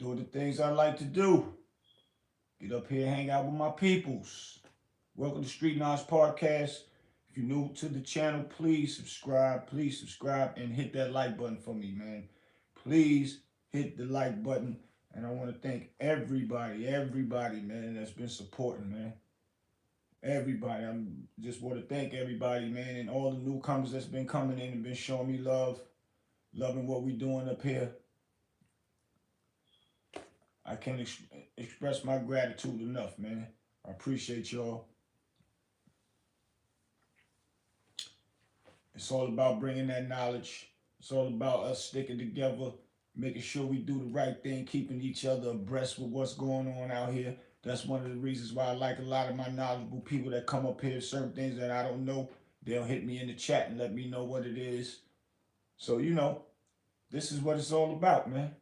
Do the things I like to do. Get up here, hang out with my peoples. Welcome to Street Knowledge Podcast. If you're new to the channel, please subscribe. Please subscribe and hit that like button for me, man. Please hit the like button. And I want to thank everybody, man, that's been supporting, man. Everybody. I just want to thank everybody, man, and all the newcomers that's been coming in and been showing me love, loving what we doing up here. I can't express my gratitude enough, man. I appreciate y'all. It's all about bringing that knowledge. It's all about us sticking together, making sure we do the right thing, keeping each other abreast with what's going on out here. That's one of the reasons why I like a lot of my knowledgeable people that come up here. Certain things that I don't know, they'll hit me in the chat and let me know what it is. So, this is what it's all about, man.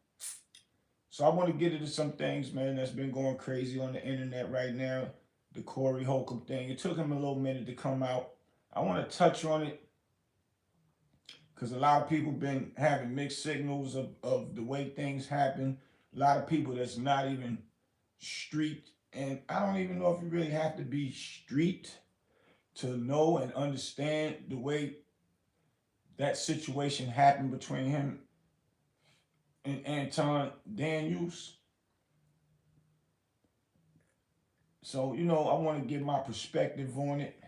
So I want to get into some things, man, that's been going crazy on the internet right now. The Corey Holcomb thing. It took him a little minute to come out. I want to touch on it because a lot of people been having mixed signals of the way things happen. A lot of people that's not even street. And I don't even know if you really have to be street to know and understand the way that situation happened between him and Anton Daniels. So, I want to give my perspective on it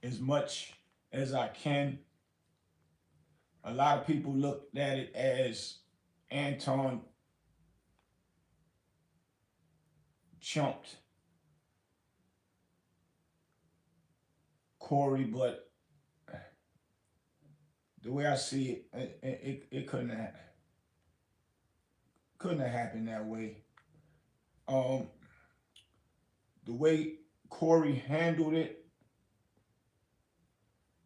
as much as I can. A lot of people looked at it as Anton chumped Corey, but the way I see it couldn't have happened that way. The way Corey handled it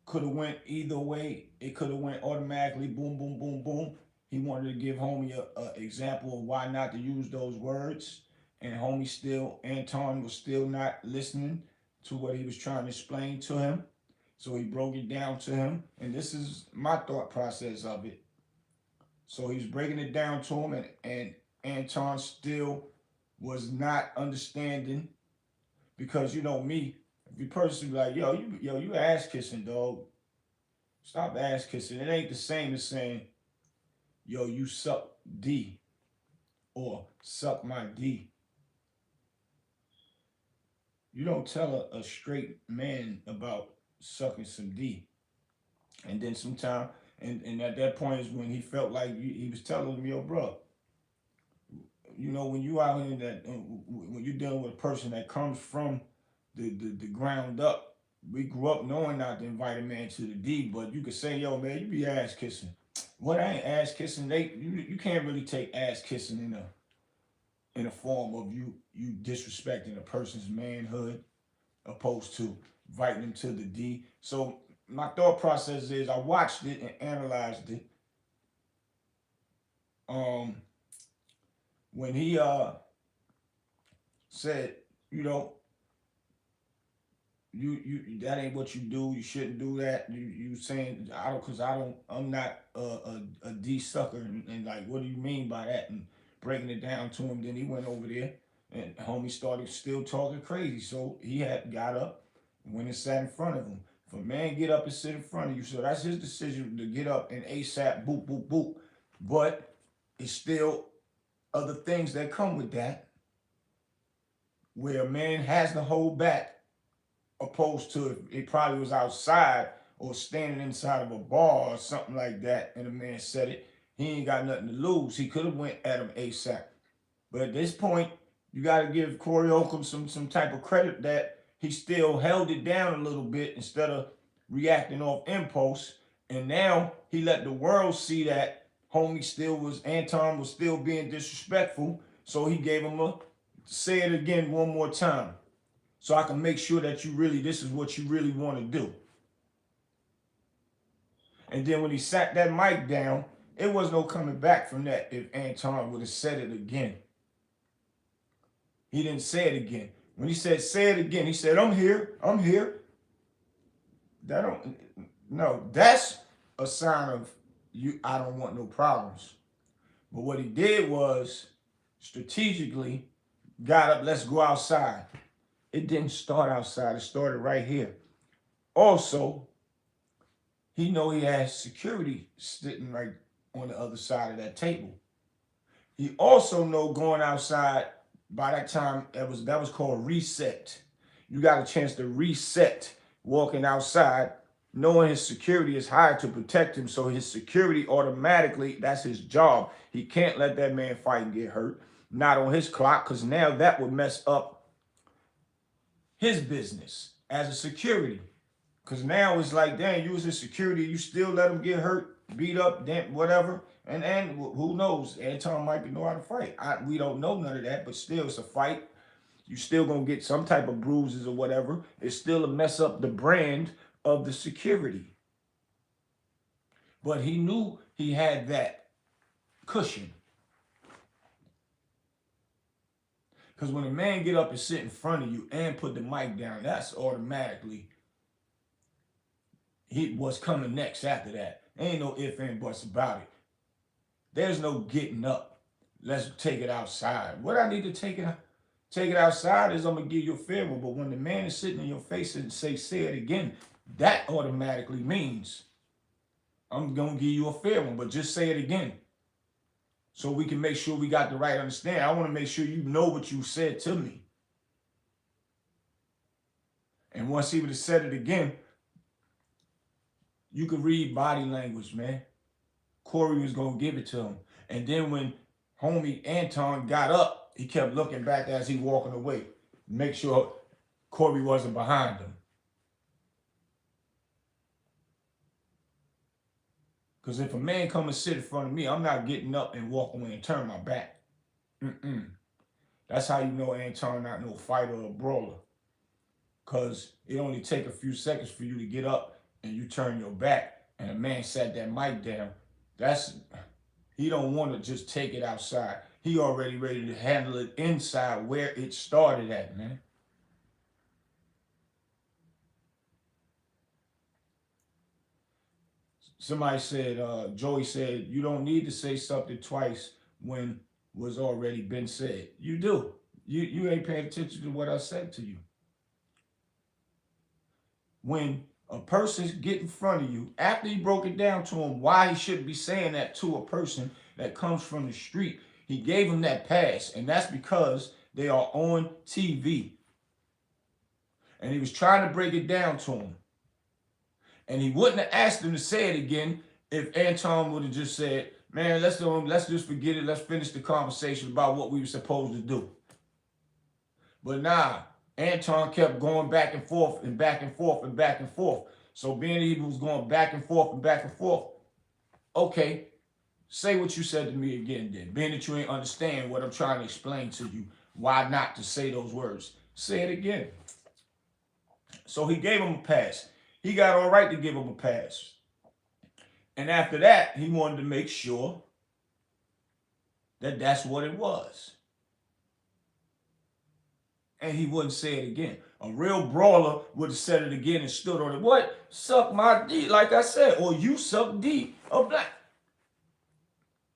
could have went either way. It could have went automatically, boom, boom, boom, boom. He wanted to give homie a example of why not to use those words, and Anton was still not listening to what he was trying to explain to him. So he broke it down to him, and this is my thought process of it. So he was breaking it down to him, and Anton still was not understanding, because me, if you personally like, you ass kissing, dog. Stop ass kissing. It ain't the same as saying, yo, you suck D, or suck my D. You don't tell a straight man about sucking some D. And then sometime, and at that point is when he felt like he was telling him, yo, bro, when you out here when you're dealing with a person that comes from the ground up, we grew up knowing not to invite a man to the D, but you could say, yo, man, you be ass kissing. What ain't ass kissing? You can't really take ass kissing in a form of you disrespecting a person's manhood, opposed to inviting them to the D. So my thought process is, I watched it and analyzed it. When he said, you that ain't what you do. You shouldn't do that. You saying I'm not a D sucker, and like, what do you mean by that? And breaking it down to him. Then he went over there, and homie started still talking crazy. So he had got up and went and sat in front of him. If a man get up and sit in front of you, so that's his decision to get up and ASAP, boop, boop, boop. But it's still other things that come with that, where a man has to hold back, opposed to if it probably was outside or standing inside of a bar or something like that, and a man said it, he ain't got nothing to lose. He could have went at him ASAP. But at this point, you got to give Corey Holcomb some type of credit that he still held it down a little bit instead of reacting off impulse. And now he let the world see that Anton was still being disrespectful. So he gave him say it again one more time, so I can make sure that this is what you really want to do. And then when he sat that mic down, it was no coming back from that if Anton would have said it again. He didn't say it again. When he said, say it again, he said, I'm here. That's a sign of I don't want no problems. But what he did was strategically got up, let's go outside. It didn't start outside, it started right here. Also, he know he has security sitting right on the other side of that table. He also know going outside, by that time that was called reset. You got a chance to reset walking outside, knowing his security is hired to protect him. So his security automatically, that's his job. He can't let that man fight and get hurt. Not on his clock, because now that would mess up his business as a security. Because now it's like, damn, you was in security, you still let him get hurt, beat up, damn, whatever. And who knows? Anton might know how to fight. We don't know none of that, but still, it's a fight. You still gonna get some type of bruises or whatever. It's still a mess up the brand of the security. But he knew he had that cushion. Because when a man get up and sit in front of you and put the mic down, that's automatically what's coming next after that. Ain't no ifs and buts about it. There's no getting up. Let's take it outside. What I need to take it outside is I'm gonna give you a fair one. But when the man is sitting in your face and say it again, that automatically means I'm gonna give you a fair one. But just say it again, so we can make sure we got the right understanding. I want to make sure you know what you said to me. And once he would have said it again, you could read body language, man. Corey was going to give it to him. And then when homie Anton got up, he kept looking back as he walking away. Make sure Corey wasn't behind him. Because if a man come and sit in front of me, I'm not getting up and walk away and turn my back. That's how you know Anton not no fighter or brawler. Because it only take a few seconds for you to get up and you turn your back and a man sat that mic down. He don't want to just take it outside. He already ready to handle it inside where it started at, man. Somebody said, Joey said, you don't need to say something twice when was already been said. You do. You ain't paying attention to what I said to you. When a person get in front of you, after he broke it down to him why he shouldn't be saying that to a person that comes from the street, he gave him that pass, and that's because they are on TV. And he was trying to break it down to him. And he wouldn't have asked him to say it again if Anton would have just said, man, let's just forget it. Let's finish the conversation about what we were supposed to do. But nah, Anton kept going back and forth and back and forth and back and forth. So being that he was going back and forth and back and forth, okay, say what you said to me again then. Being that you ain't understand what I'm trying to explain to you, why not to say those words? Say it again. So he gave him a pass. He got all right to give him a pass. And after that, he wanted to make sure that that's what it was. And he wouldn't say it again. A real brawler would have said it again and stood on it. What? Suck my D, like I said. Or you suck D or black.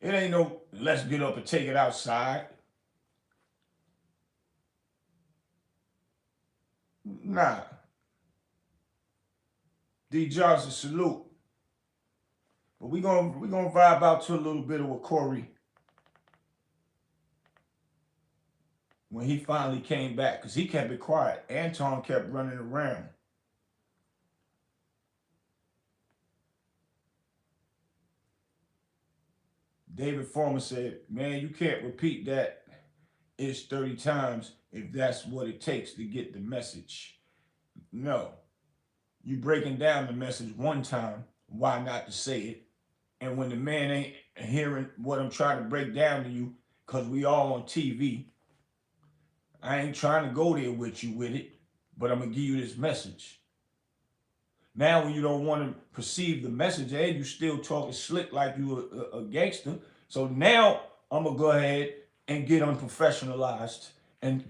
It ain't no, let's get up and take it outside. Nah. D Johnson, salute. But we gonna vibe out to a little bit of what Corey, when he finally came back, because he kept it quiet. Anton kept running around. David Foreman said, man, you can't repeat that ish 30 times if that's what it takes to get the message. No. You breaking down the message one time, why not to say it? And when the man ain't hearing what I'm trying to break down to you, because we all on TV, I ain't trying to go there with you with it, but I'm going to give you this message. Now when you don't want to perceive the message, and you still talking slick like you a gangster, so now I'm going to go ahead and get unprofessionalized and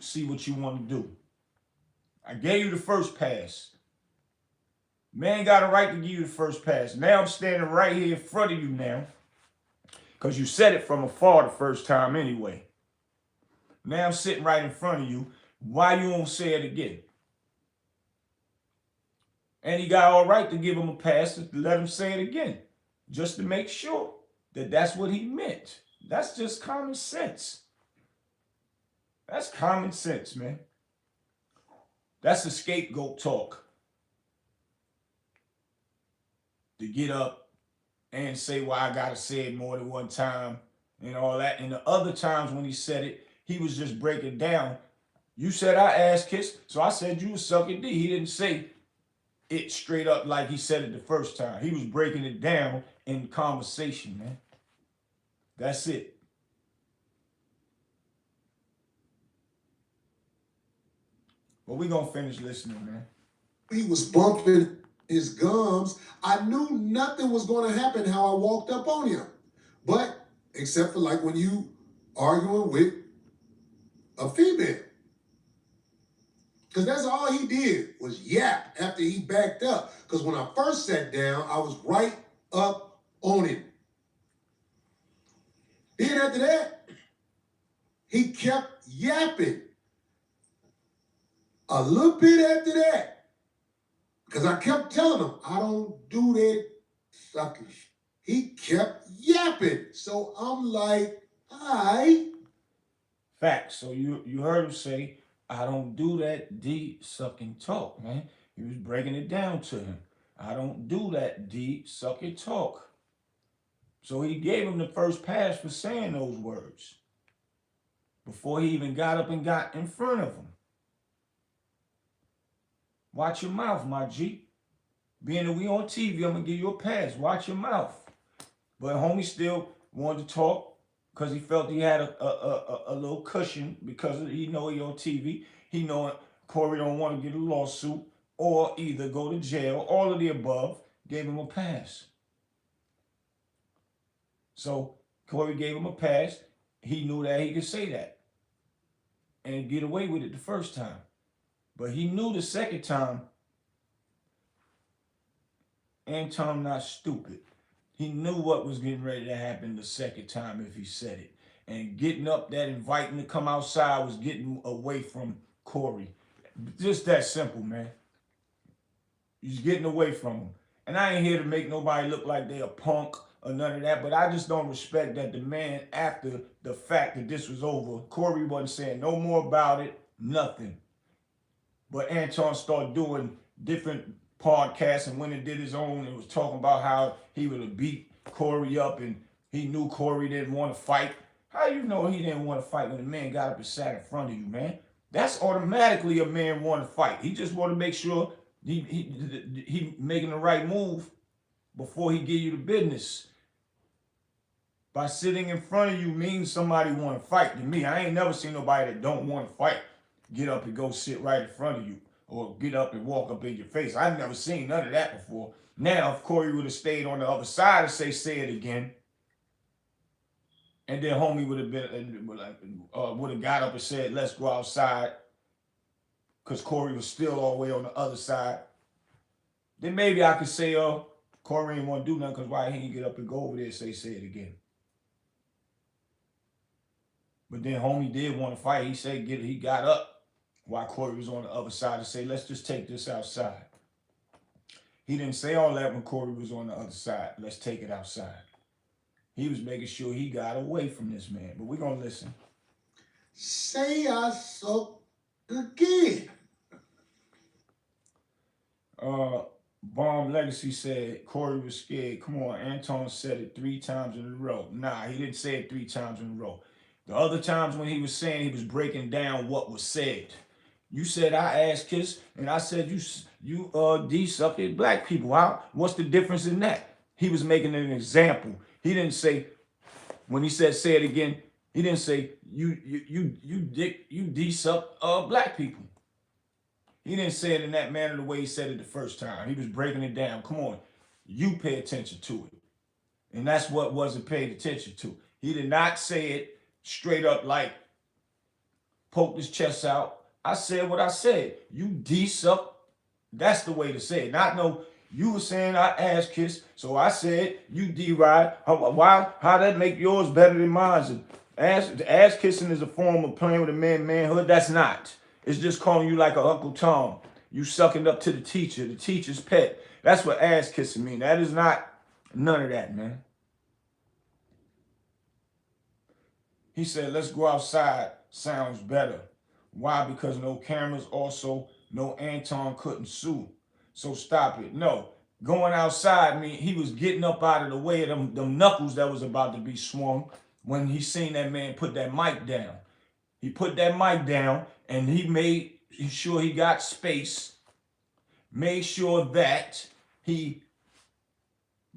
see what you want to do. I gave you the first pass. Man got a right to give you the first pass. Now I'm standing right here in front of you now, because you said it from afar the first time anyway. Now I'm sitting right in front of you. Why you don't say it again? And he got all right to give him a pass to let him say it again, just to make sure that that's what he meant. That's just common sense. That's common sense, man. That's the scapegoat talk. To get up and say, well, I gotta say it more than one time and all that. And the other times when he said it, he was just breaking down. You said I ass kiss, so I said you was sucking D. He didn't say it straight up like he said it the first time. He was breaking it down in conversation, man. That's it. But we gonna finish listening, man. He was bumping his gums. I knew nothing was going to happen how I walked up on him. But except for like when you arguing with a female. Because that's all he did was yap after he backed up. Because when I first sat down, I was right up on him. Then after that, he kept yapping. A little bit after that, because I kept telling him, I don't do that sucking shit. He kept yapping. So I'm like, all right. Facts. So you heard him say, I don't do that D sucking talk, man. He was breaking it down to him. I don't do that D sucking talk. So he gave him the first pass for saying those words before he even got up and got in front of him. Watch your mouth, my G. Being that we on TV, I'm going to give you a pass. Watch your mouth. But homie still wanted to talk because he felt he had a little cushion because he know he on TV. He know Corey don't want to get a lawsuit or either go to jail. All of the above gave him a pass. So Corey gave him a pass. He knew that he could say that and get away with it the first time. But he knew the second time, Anton not stupid. He knew what was getting ready to happen the second time if he said it. And getting up that inviting to come outside was getting away from Corey. Just that simple, man. He's getting away from him. And I ain't here to make nobody look like they a punk or none of that, but I just don't respect that the man, after the fact that this was over, Corey wasn't saying no more about it, nothing. But Anton started doing different podcasts, and when he did his own, it was talking about how he would have beat Corey up and he knew Corey didn't want to fight. How you know he didn't want to fight when the man got up and sat in front of you, man? That's automatically a man want to fight. He just want to make sure he making the right move before he give you the business. By sitting in front of you means somebody want to fight. To me, I ain't never seen nobody that don't want to fight get up and go sit right in front of you or get up and walk up in your face. I've never seen none of that before. Now, if Corey would have stayed on the other side and say it again, and then homie would have been would have got up and said, let's go outside, because Corey was still all the way on the other side, then maybe I could say, Corey ain't want to do nothing because why he didn't get up and go over there and say it again. But then homie did want to fight. He said he got up while Corey was on the other side to say, let's just take this outside. He didn't say all that when Corey was on the other side. Let's take it outside. He was making sure he got away from this man. But we're going to listen. Say I suck again. Bomb Legacy said Corey was scared. Come on, Anton said it 3 times in a row. Nah, he didn't say it 3 times in a row. The other times when he was saying, he was breaking down what was said. You said I ass kiss, and I said you D-sucking black people. What's the difference in that? He was making an example. He didn't say, when he said say it again, he didn't say you D-suck black people. He didn't say it in that manner the way he said it the first time. He was breaking it down. Come on, you pay attention to it. And that's what wasn't paid attention to. He did not say it straight up like poked his chest out. I said what I said. You D-suck. That's the way to say it. Not no, You were saying I ass kiss, so I said you D-Ride. How that make yours better than mine? Ass kissing is a form of playing with a manhood. That's not. It's just calling you like a Uncle Tom. You sucking up to the teacher's pet. That's what ass kissing mean. That is not none of that, man. He said, let's go outside. Sounds better. Why? Because no cameras. Also, no Anton couldn't sue. So stop it. No. Going outside mean he was getting up out of the way of them knuckles that was about to be swung when he seen that man put that mic down. He put that mic down and he made sure he got space, made sure that he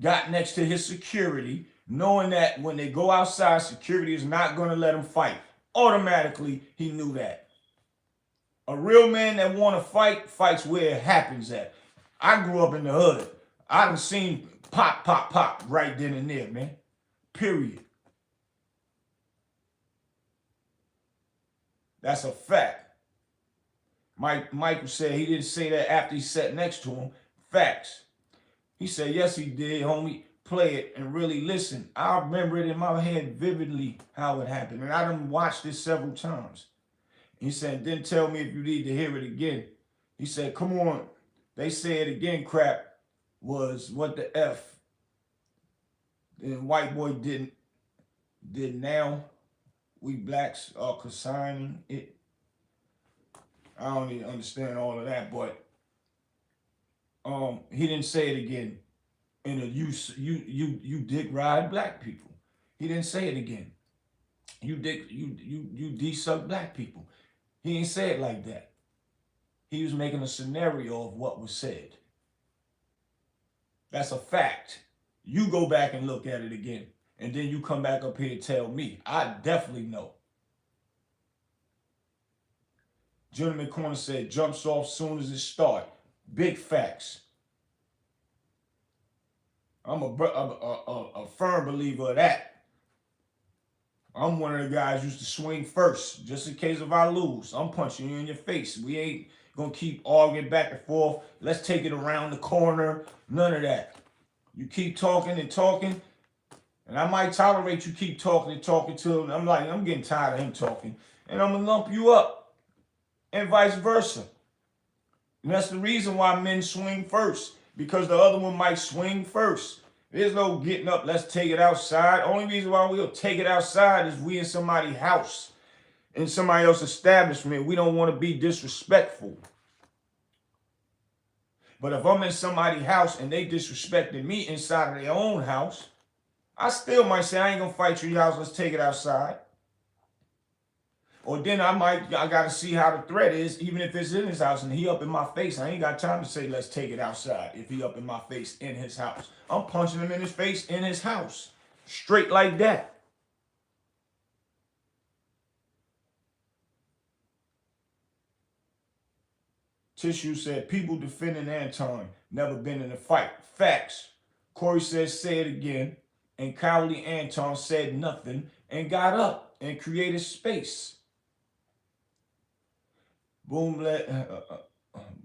got next to his security, knowing that when they go outside, security is not going to let him fight. Automatically, he knew that. A real man that want to fight, fights where it happens at. I grew up in the hood. I done seen pop, pop, pop right then and there, man. Period. That's a fact. Michael said he didn't say that after he sat next to him. Facts. He said, yes, he did, homie. Play it and really listen. I remember it in my head vividly how it happened. And I done watched this several times. He said, then tell me if you need to hear it again. He said, come on. They say it again crap was what the F. And white boy did now. We blacks are consigning it. I don't even understand all of that, but he didn't say it again. In a you dick ride black people. He didn't say it again. You de-suck black people. He ain't say it like that. He was making a scenario of what was said. That's a fact. You go back and look at it again. And then you come back up here and tell me. I definitely know. Gentleman Corner said, jumps off soon as it start. Big facts. I'm a firm believer of that. I'm one of the guys used to swing first, just in case if I lose. I'm punching you in your face. We ain't gonna keep arguing back and forth. Let's take it around the corner. None of that. You keep talking and talking, and I might tolerate you keep talking and talking to him. I'm like, I'm getting tired of him talking, and I'm gonna lump you up, and vice versa. And that's the reason why men swing first, because the other one might swing first. There's no getting up, let's take it outside. Only reason why we'll take it outside is we in somebody's house, in somebody else's establishment. We don't want to be disrespectful. But if I'm in somebody's house and they disrespecting me inside of their own house, I still might say, I ain't gonna fight your house, let's take it outside. Or then I gotta see how the threat is, even if it's in his house and he up in my face. I ain't got time to say, let's take it outside if he up in my face in his house. I'm punching him in his face in his house. Straight like that. Tissue said, people defending Anton, never been in a fight. Facts. Corey says, say it again. And cowardly Anton said nothing and got up and created space. Bomb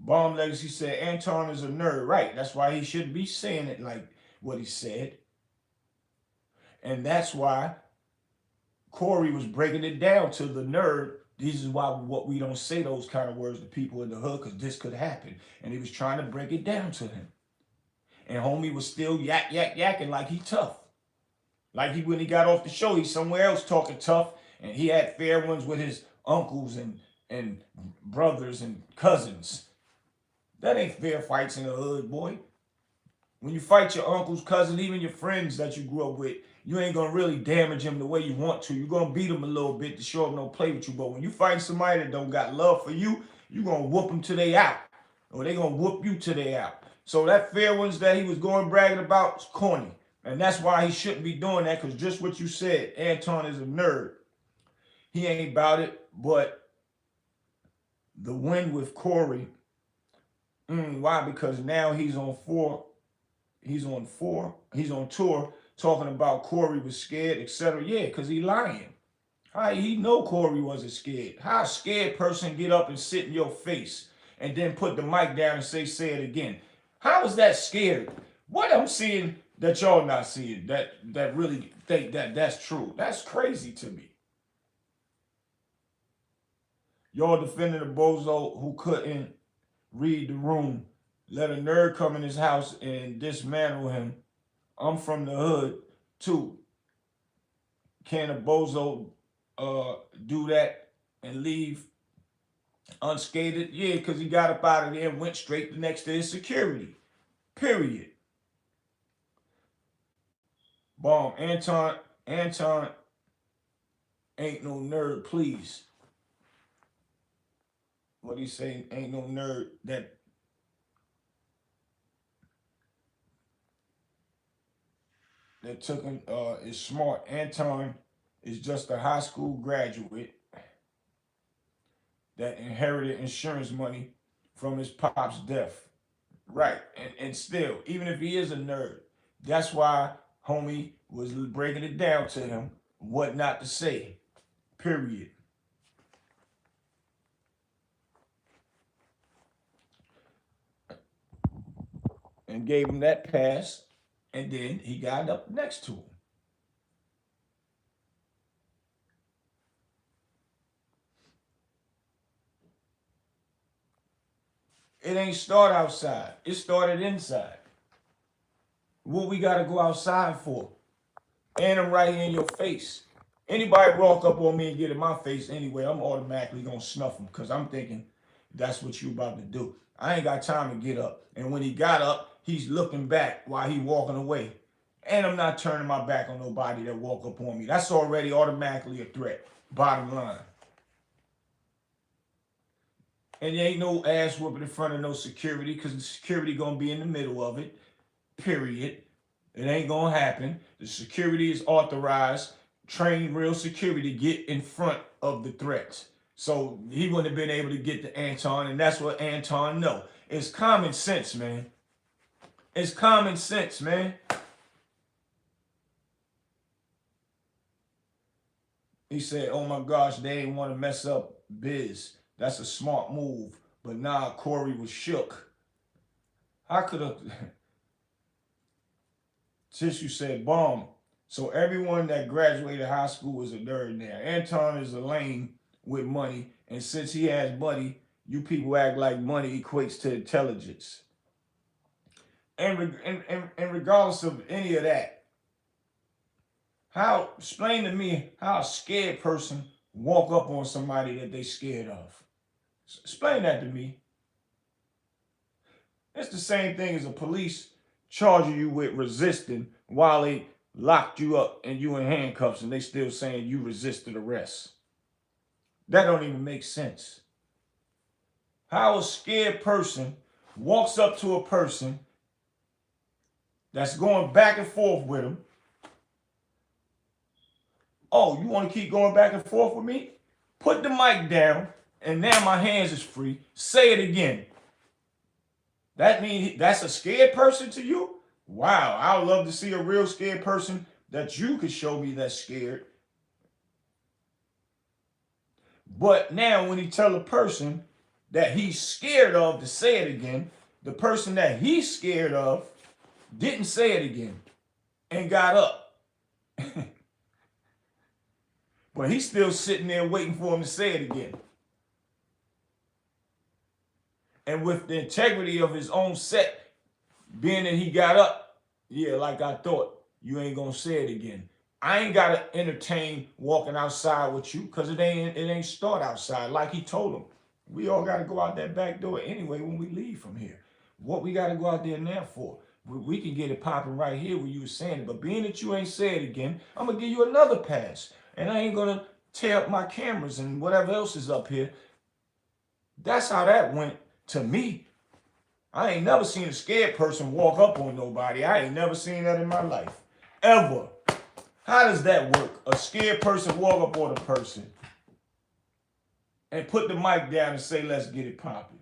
Legacy said, Anton is a nerd. Right. That's why he shouldn't be saying it like what he said. And that's why Corey was breaking it down to the nerd. This is why we don't say those kind of words to people in the hood, because this could happen. And he was trying to break it down to him. And homie was still yakking like he tough. Like when he got off the show, he's somewhere else talking tough. And he had fair ones with his uncles and brothers and cousins. That ain't fair fights in the hood, boy. When you fight your uncles, cousins, even your friends that you grew up with, you ain't gonna really damage them the way you want to. You're gonna beat them a little bit to show them don't play with you. But when you fight somebody that don't got love for you, you gonna whoop them till they out. Or they gonna whoop you till they out. So that fair ones that he was going bragging about is corny. And that's why he shouldn't be doing that, because just what you said, Anton is a nerd. He ain't about it, but the win with Corey. Why? Because now he's on tour talking about Corey was scared, etc. Yeah, because he lying. How he know Corey wasn't scared? How a scared person get up and sit in your face and then put the mic down and say it again? How is that scary? What I'm seeing that y'all not seeing, that really think that that's true. That's crazy to me. Y'all defending a bozo who couldn't read the room, let a nerd come in his house and dismantle him. I'm from the hood too. Can a bozo uh, do that and leave unscathed? Yeah, because he got up out of there and went straight next to his security. Period. Bomb. Anton ain't no nerd, please. What he say? Ain't no nerd that took him is smart. Anton is just a high school graduate that inherited insurance money from his pop's death. Right. And still, even if he is a nerd, that's why homie was breaking it down to him what not to say. Period. And gave him that pass, and then he got up next to him. It ain't start outside. It started inside. What we gotta go outside for? And I'm right here in your face. Anybody walk up on me and get in my face anyway, I'm automatically gonna snuff them because I'm thinking that's what you about to do. I ain't got time to get up. And when he got up, he's looking back while he walking away. And I'm not turning my back on nobody that walk up on me. That's already automatically a threat. Bottom line. And there ain't no ass whooping in front of no security because the security gonna be in the middle of it. Period. It ain't gonna happen. The security is authorized, trained real security to get in front of the threats. So he wouldn't have been able to get to Anton, and that's what Anton know. It's common sense, man. It's common sense, man. He said, oh my gosh, they ain't want to mess up Biz. That's a smart move. But nah, Corey was shook. How could have... Tissue said, bomb. So everyone that graduated high school is a nerd now. Anton is a lame with money. And since he has money, you people act like money equates to intelligence. And regardless of any of that, explain to me how a scared person walk up on somebody that they scared of. Explain that to me. It's the same thing as a police charging you with resisting while they locked you up and you in handcuffs and they still saying you resisted arrest. That don't even make sense. How a scared person walks up to a person that's going back and forth with him. Oh, you want to keep going back and forth with me? Put the mic down and now my hands is free. Say it again. That means that's a scared person to you? Wow, I would love to see a real scared person that you could show me that's scared. But now when he tell a person that he's scared of to say it again, the person that he's scared of didn't say it again and got up. But he's still sitting there waiting for him to say it again. And with the integrity of his own set, being that he got up, yeah, like I thought, you ain't gonna say it again. I ain't gotta entertain walking outside with you because it ain't start outside. Like he told him, we all gotta go out that back door anyway when we leave from here. What we gotta go out there now for? We can get it popping right here where you were saying it. But being that you ain't said it again, I'm gonna give you another pass. And I ain't gonna tear up my cameras and whatever else is up here. That's how that went to me. I ain't never seen a scared person walk up on nobody. I ain't never seen that in my life. Ever. How does that work? A scared person walk up on a person and put the mic down and say, let's get it popping.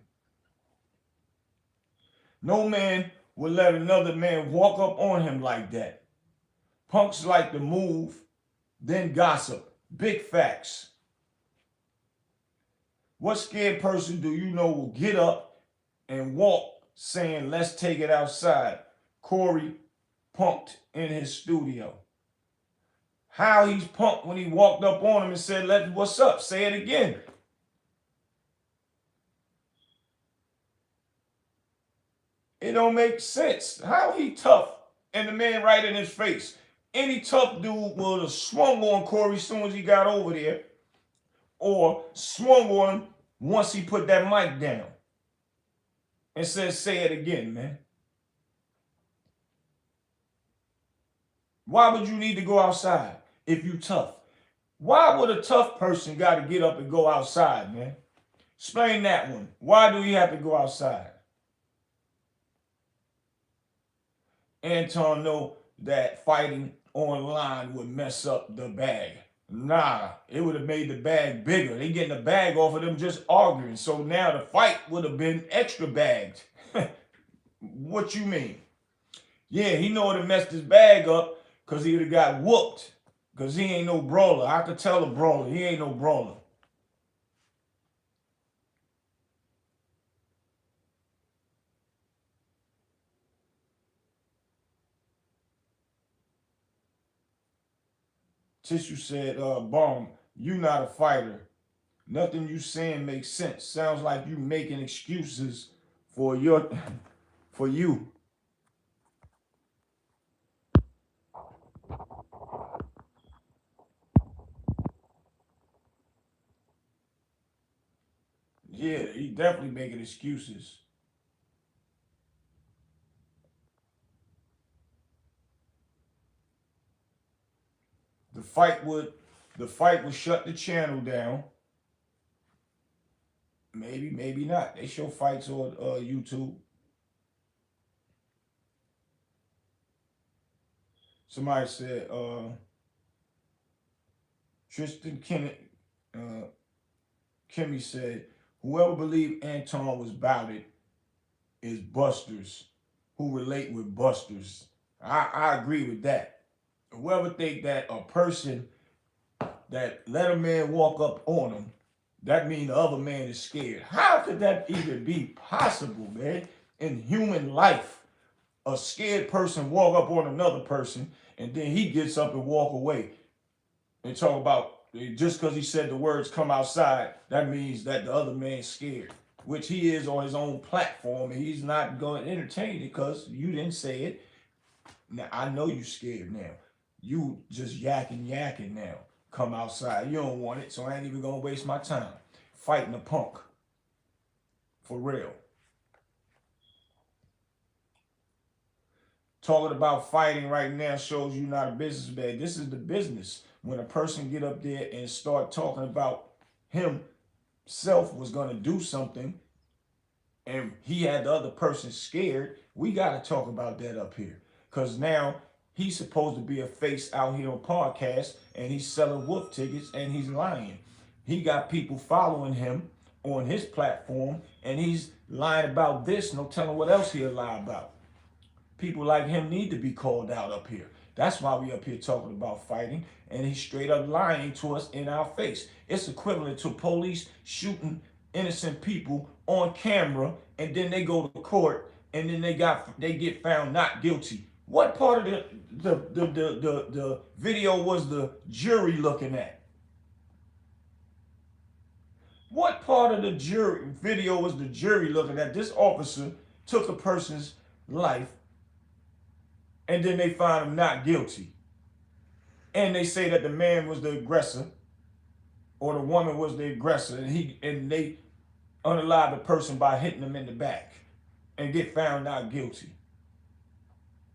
No man would let another man walk up on him like that. Punks like to move, then gossip. Big facts. What scared person do you know will get up and walk saying, let's take it outside. Corey punked in his studio. How he's punked when he walked up on him and said, what's up? Say it again. It don't make sense. How he tough and the man right in his face? Any tough dude would have swung on Corey as soon as he got over there, or swung on him once he put that mic down and said, say it again, man. Why would you need to go outside if you tough? Why would a tough person got to get up and go outside, man? Explain that one. Why do you have to go outside? Anton know that fighting online would mess up the bag. Nah, it would have made the bag bigger. They getting the bag off of them just arguing. So now the fight would have been extra bagged. What you mean? Yeah, he know it messed his bag up because he would have got whooped. Because he ain't no brawler. I could tell a brawler. He ain't no brawler. Tissue said, Bomb, you not a fighter. Nothing you saying makes sense. Sounds like you making excuses for you. Yeah, he definitely making excuses. The fight would shut the channel down. Maybe, maybe not. They show fights on YouTube. Somebody said, Tristan Kimmy said, whoever believed Anton was about it is busters who relate with busters. I agree with that. Whoever think that a person that let a man walk up on him, that means the other man is scared. How could that even be possible, man? In human life, a scared person walk up on another person and then he gets up and walk away and talk about just because he said the words come outside, that means that the other man's scared, which he is on his own platform and he's not going to entertain it because you didn't say it. Now, I know you scared now. You just yakking now. Come outside. You don't want it, so I ain't even going to waste my time fighting a punk. For real. Talking about fighting right now shows you not a businessman. This is the business. When a person get up there and start talking about himself was going to do something and he had the other person scared, we got to talk about that up here. Because now he's supposed to be a face out here on podcasts and he's selling wolf tickets and he's lying. He got people following him on his platform and he's lying about this, no telling what else he'll lie about. People like him need to be called out up here. That's why we up here talking about fighting, and he's straight up lying to us in our face. It's equivalent to police shooting innocent people on camera, and then they go to court, and then they get found not guilty. What part of the video was the jury looking at? What part of the video was the jury looking at? This officer took a person's life and then they find him not guilty. And they say that the man was the aggressor or the woman was the aggressor and they unalive the person by hitting them in the back and get found not guilty.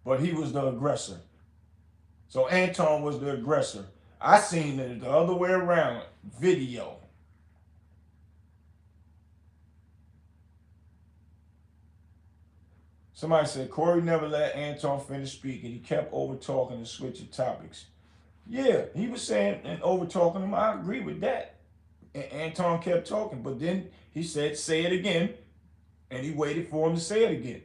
But he was the aggressor. So Anton was the aggressor. I seen it the other way around. Video. Somebody said, Corey never let Anton finish speaking. He kept over talking and switching topics. Yeah, he was saying and over talking him. I agree with that. And Anton kept talking, but then he said, say it again. And he waited for him to say it again.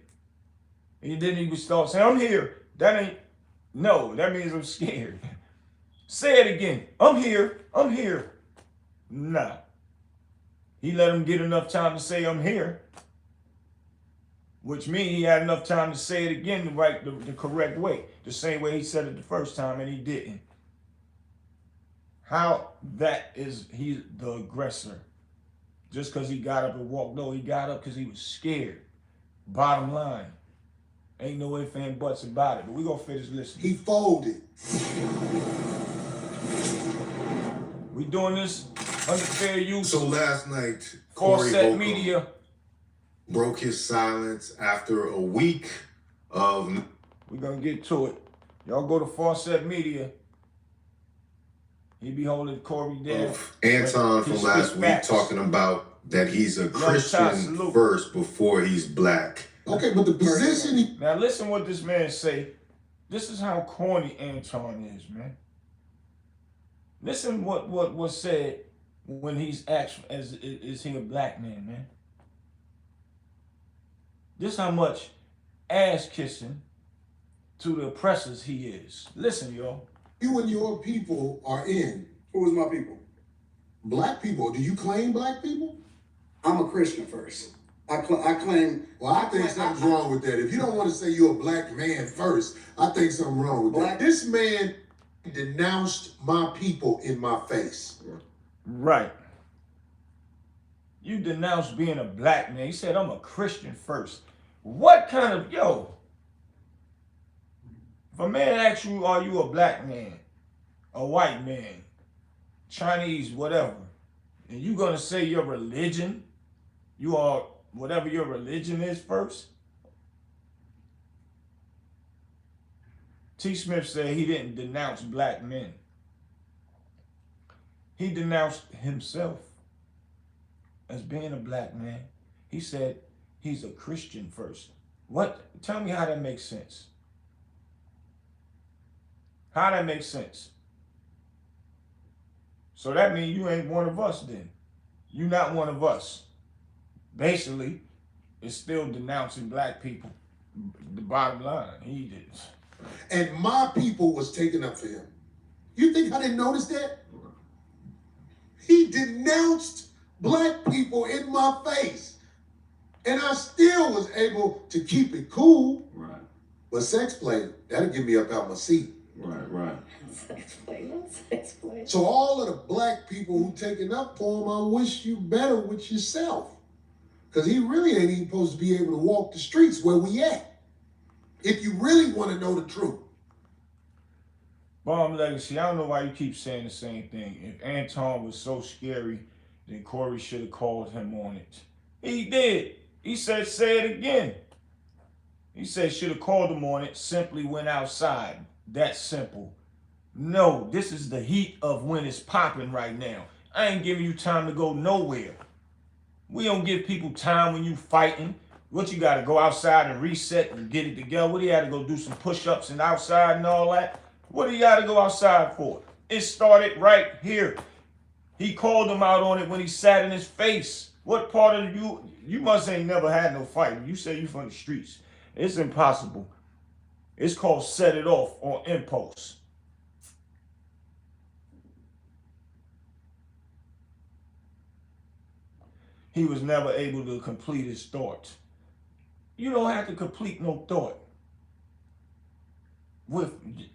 And then he would start saying, I'm here. That ain't, no, that means I'm scared. Say it again. I'm here. I'm here. Nah. He let him get enough time to say I'm here. which means he had enough time to say it again the correct way, the same way he said it the first time and he didn't. How that is he's the aggressor? Just because he got up and walked? No, he got up because he was scared. Bottom line, ain't no ifs and buts about it. But we gonna finish listening. He folded. We doing this under fair use. So last night, Corey Holcomb Media broke his silence after a week of... We're gonna get to it. Y'all go to Fawcett Media. He be holding Corey down. Anton from last week talking about that he's a Christian first before he's black. Okay, but the position... Now listen what this man say. This is how corny Anton is, man. Listen what was said when he's asked, is he a black man, man? This how much ass kissing to the oppressors he is. Listen, y'all. You and your people are in. Who is my people? Black people. Do you claim black people? I'm a Christian first. I claim. Well, I think something's wrong with that. If you don't want to say you're a black man first, I think something's wrong with that. This man denounced my people in my face. Right. You denounced being a black man. He said, I'm a Christian first. What kind of, yo? If a man asks you, are you a black man, a white man, Chinese, whatever, and you gonna say your religion, you are whatever your religion is first? T. Smith said he didn't denounce black men. He denounced himself as being a black man. He said he's a Christian first. What? Tell me how that makes sense. How that makes sense? So that means you ain't one of us then. You not one of us. Basically, it's still denouncing black people. The bottom line, he did. And my people was taken up for him. You think I didn't notice that? He denounced black people in my face. And I still was able to keep it cool. Right. But sex play, that'll get me up out my seat. Right. Sex play. So all of the black people who taken up for him, I wish you better with yourself. Because he really ain't even supposed to be able to walk the streets where we at. If you really want to know the truth. Bomb Legacy, I don't know why you keep saying the same thing. If Anton was so scary, then Corey should have called him on it. He did. He said, say it again. He said, should have called him on it, simply went outside. That's simple. No, this is the heat of when it's popping right now. I ain't giving you time to go nowhere. We don't give people time when you fighting. What, you got to go outside and reset and get it together? What, do you have to go do some push-ups and outside and all that? What do you got to go outside for? It started right here. He called him out on it when he sat in his face. What part of you must ain't never had no fight. You say you from the streets. It's impossible. It's called set it off on impulse. He was never able to complete his thought. You don't have to complete no thought with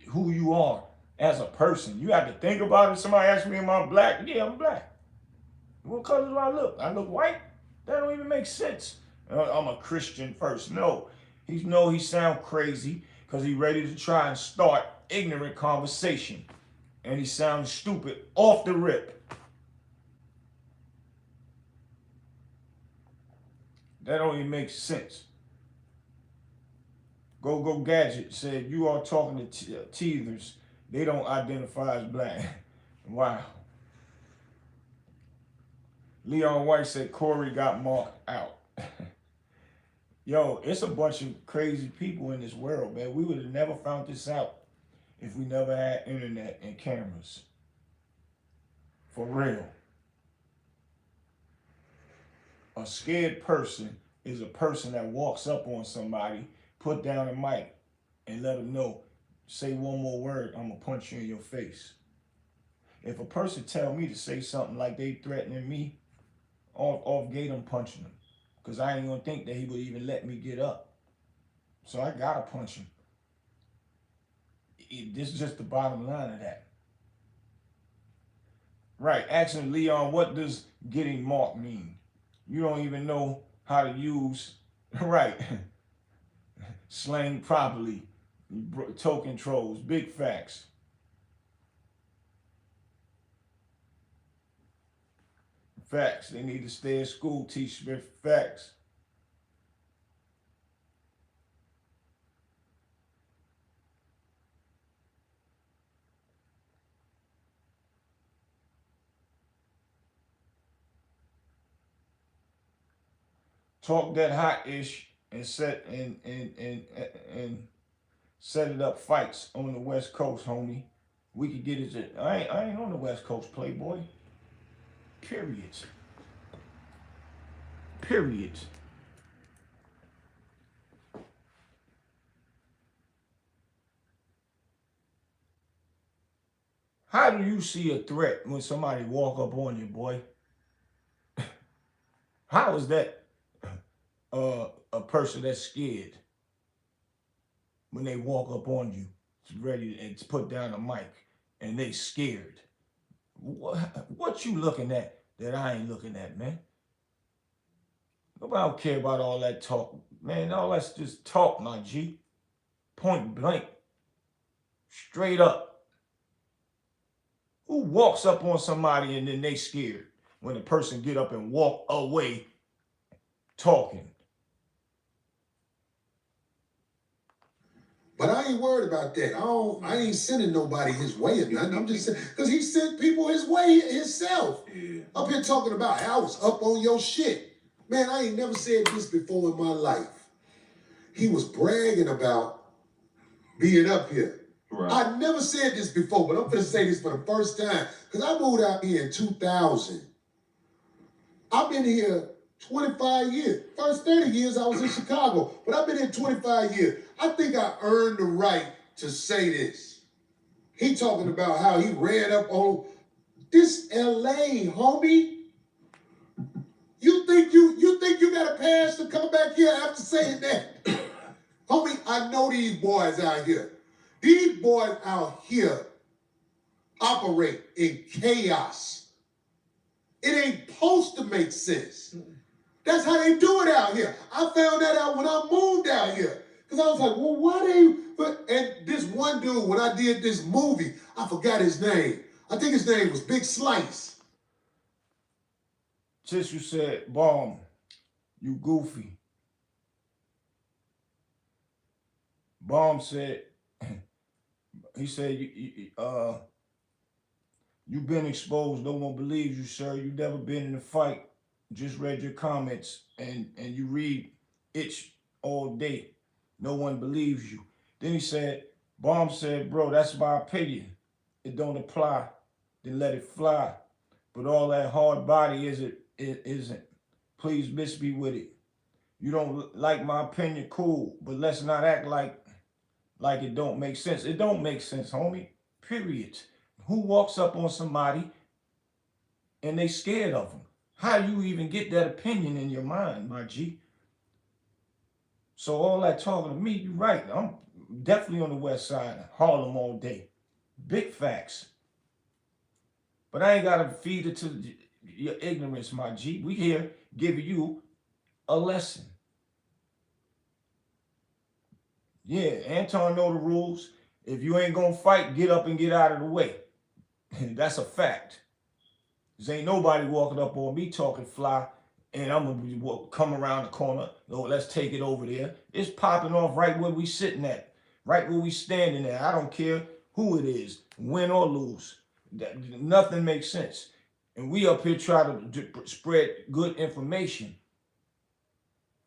who you are as a person. You have to think about it. Somebody asked me, am I black? Yeah, I'm black. What color do I look? I look white? That don't even make sense. I'm a Christian first. No, he sound crazy because he ready to try and start ignorant conversation. And he sounds stupid off the rip. That don't even make sense. Go Gadget said, you are talking to teethers. They don't identify as black. Wow. Leon White said Corey got marked out. Yo, it's a bunch of crazy people in this world, man. We would have never found this out if we never had internet and cameras. For real. A scared person is a person that walks up on somebody, put down a mic, and let them know, say one more word, I'm going to punch you in your face. If a person tell me to say something like they threatening me, off gate, I'm punching them. because I ain't gonna think that he would even let me get up. So I gotta punch him. This is just the bottom line of that. Right, asking Leon, what does getting marked mean? You don't even know how to use, right, slang properly. Token trolls, big facts. Facts. They need to stay in school, teach facts. Talk that hot ish and set and set it up fights on the West Coast, homie. We could get it. I ain't on the West Coast, Playboy. Period. Period. How do you see a threat when somebody walk up on you, boy? How is that a person that's scared when they walk up on you, ready to put down a mic, and they scared? What you looking at that I ain't looking at, man? Nobody don't care about all that talk, man. All that's just talk, my G. Point blank, straight up. Who walks up on somebody and then they scared when the person get up and walk away talking? But I ain't worried about that. I ain't sending nobody his way or nothing. I'm just saying, because he sent people his way himself. Yeah. Up here talking about how I was up on your shit. Man, I ain't never said this before in my life. He was bragging about being up here. Right. I never said this before, but I'm going to say this for the first time. Because I moved out here in 2000. I've been here 25 years. First 30 years I was in Chicago, but I've been here 25 years. I think I earned the right to say this. He talking about how he ran up on this LA, homie. You think you got a pass to come back here after saying that? Homie, I know these boys out here. These boys out here operate in chaos. It ain't supposed to make sense. That's how they do it out here. I found that out when I moved out here. Because I was like, well, why they... And this one dude, when I did this movie, I forgot his name. I think his name was Big Slice. Tissue said, Bomb, you goofy. Bomb said, he said, you've been exposed. No one believes you, sir. You've never been in a fight. Just read your comments and you read itch all day. No one believes you. Then he said, Bomb said, bro, that's my opinion. It don't apply. Then let it fly. But all that hard body isn't. Please miss me with it. You don't like my opinion, cool. But let's not act like it don't make sense. It don't make sense, homie. Period. Who walks up on somebody and they scared of them? How do you even get that opinion in your mind, my G? So all that talking to me, you're right. I'm definitely on the west side, Harlem all day. Big facts. But I ain't got to feed it to your ignorance, my G. We here giving you a lesson. Yeah, Anton know the rules. If you ain't going to fight, get up and get out of the way. That's a fact. There ain't nobody walking up on me talking fly, and I'm going to come around the corner. Oh, let's take it over there. It's popping off right where we sitting at, right where we standing at. I don't care who it is, win or lose. Nothing makes sense. And we up here try to spread good information,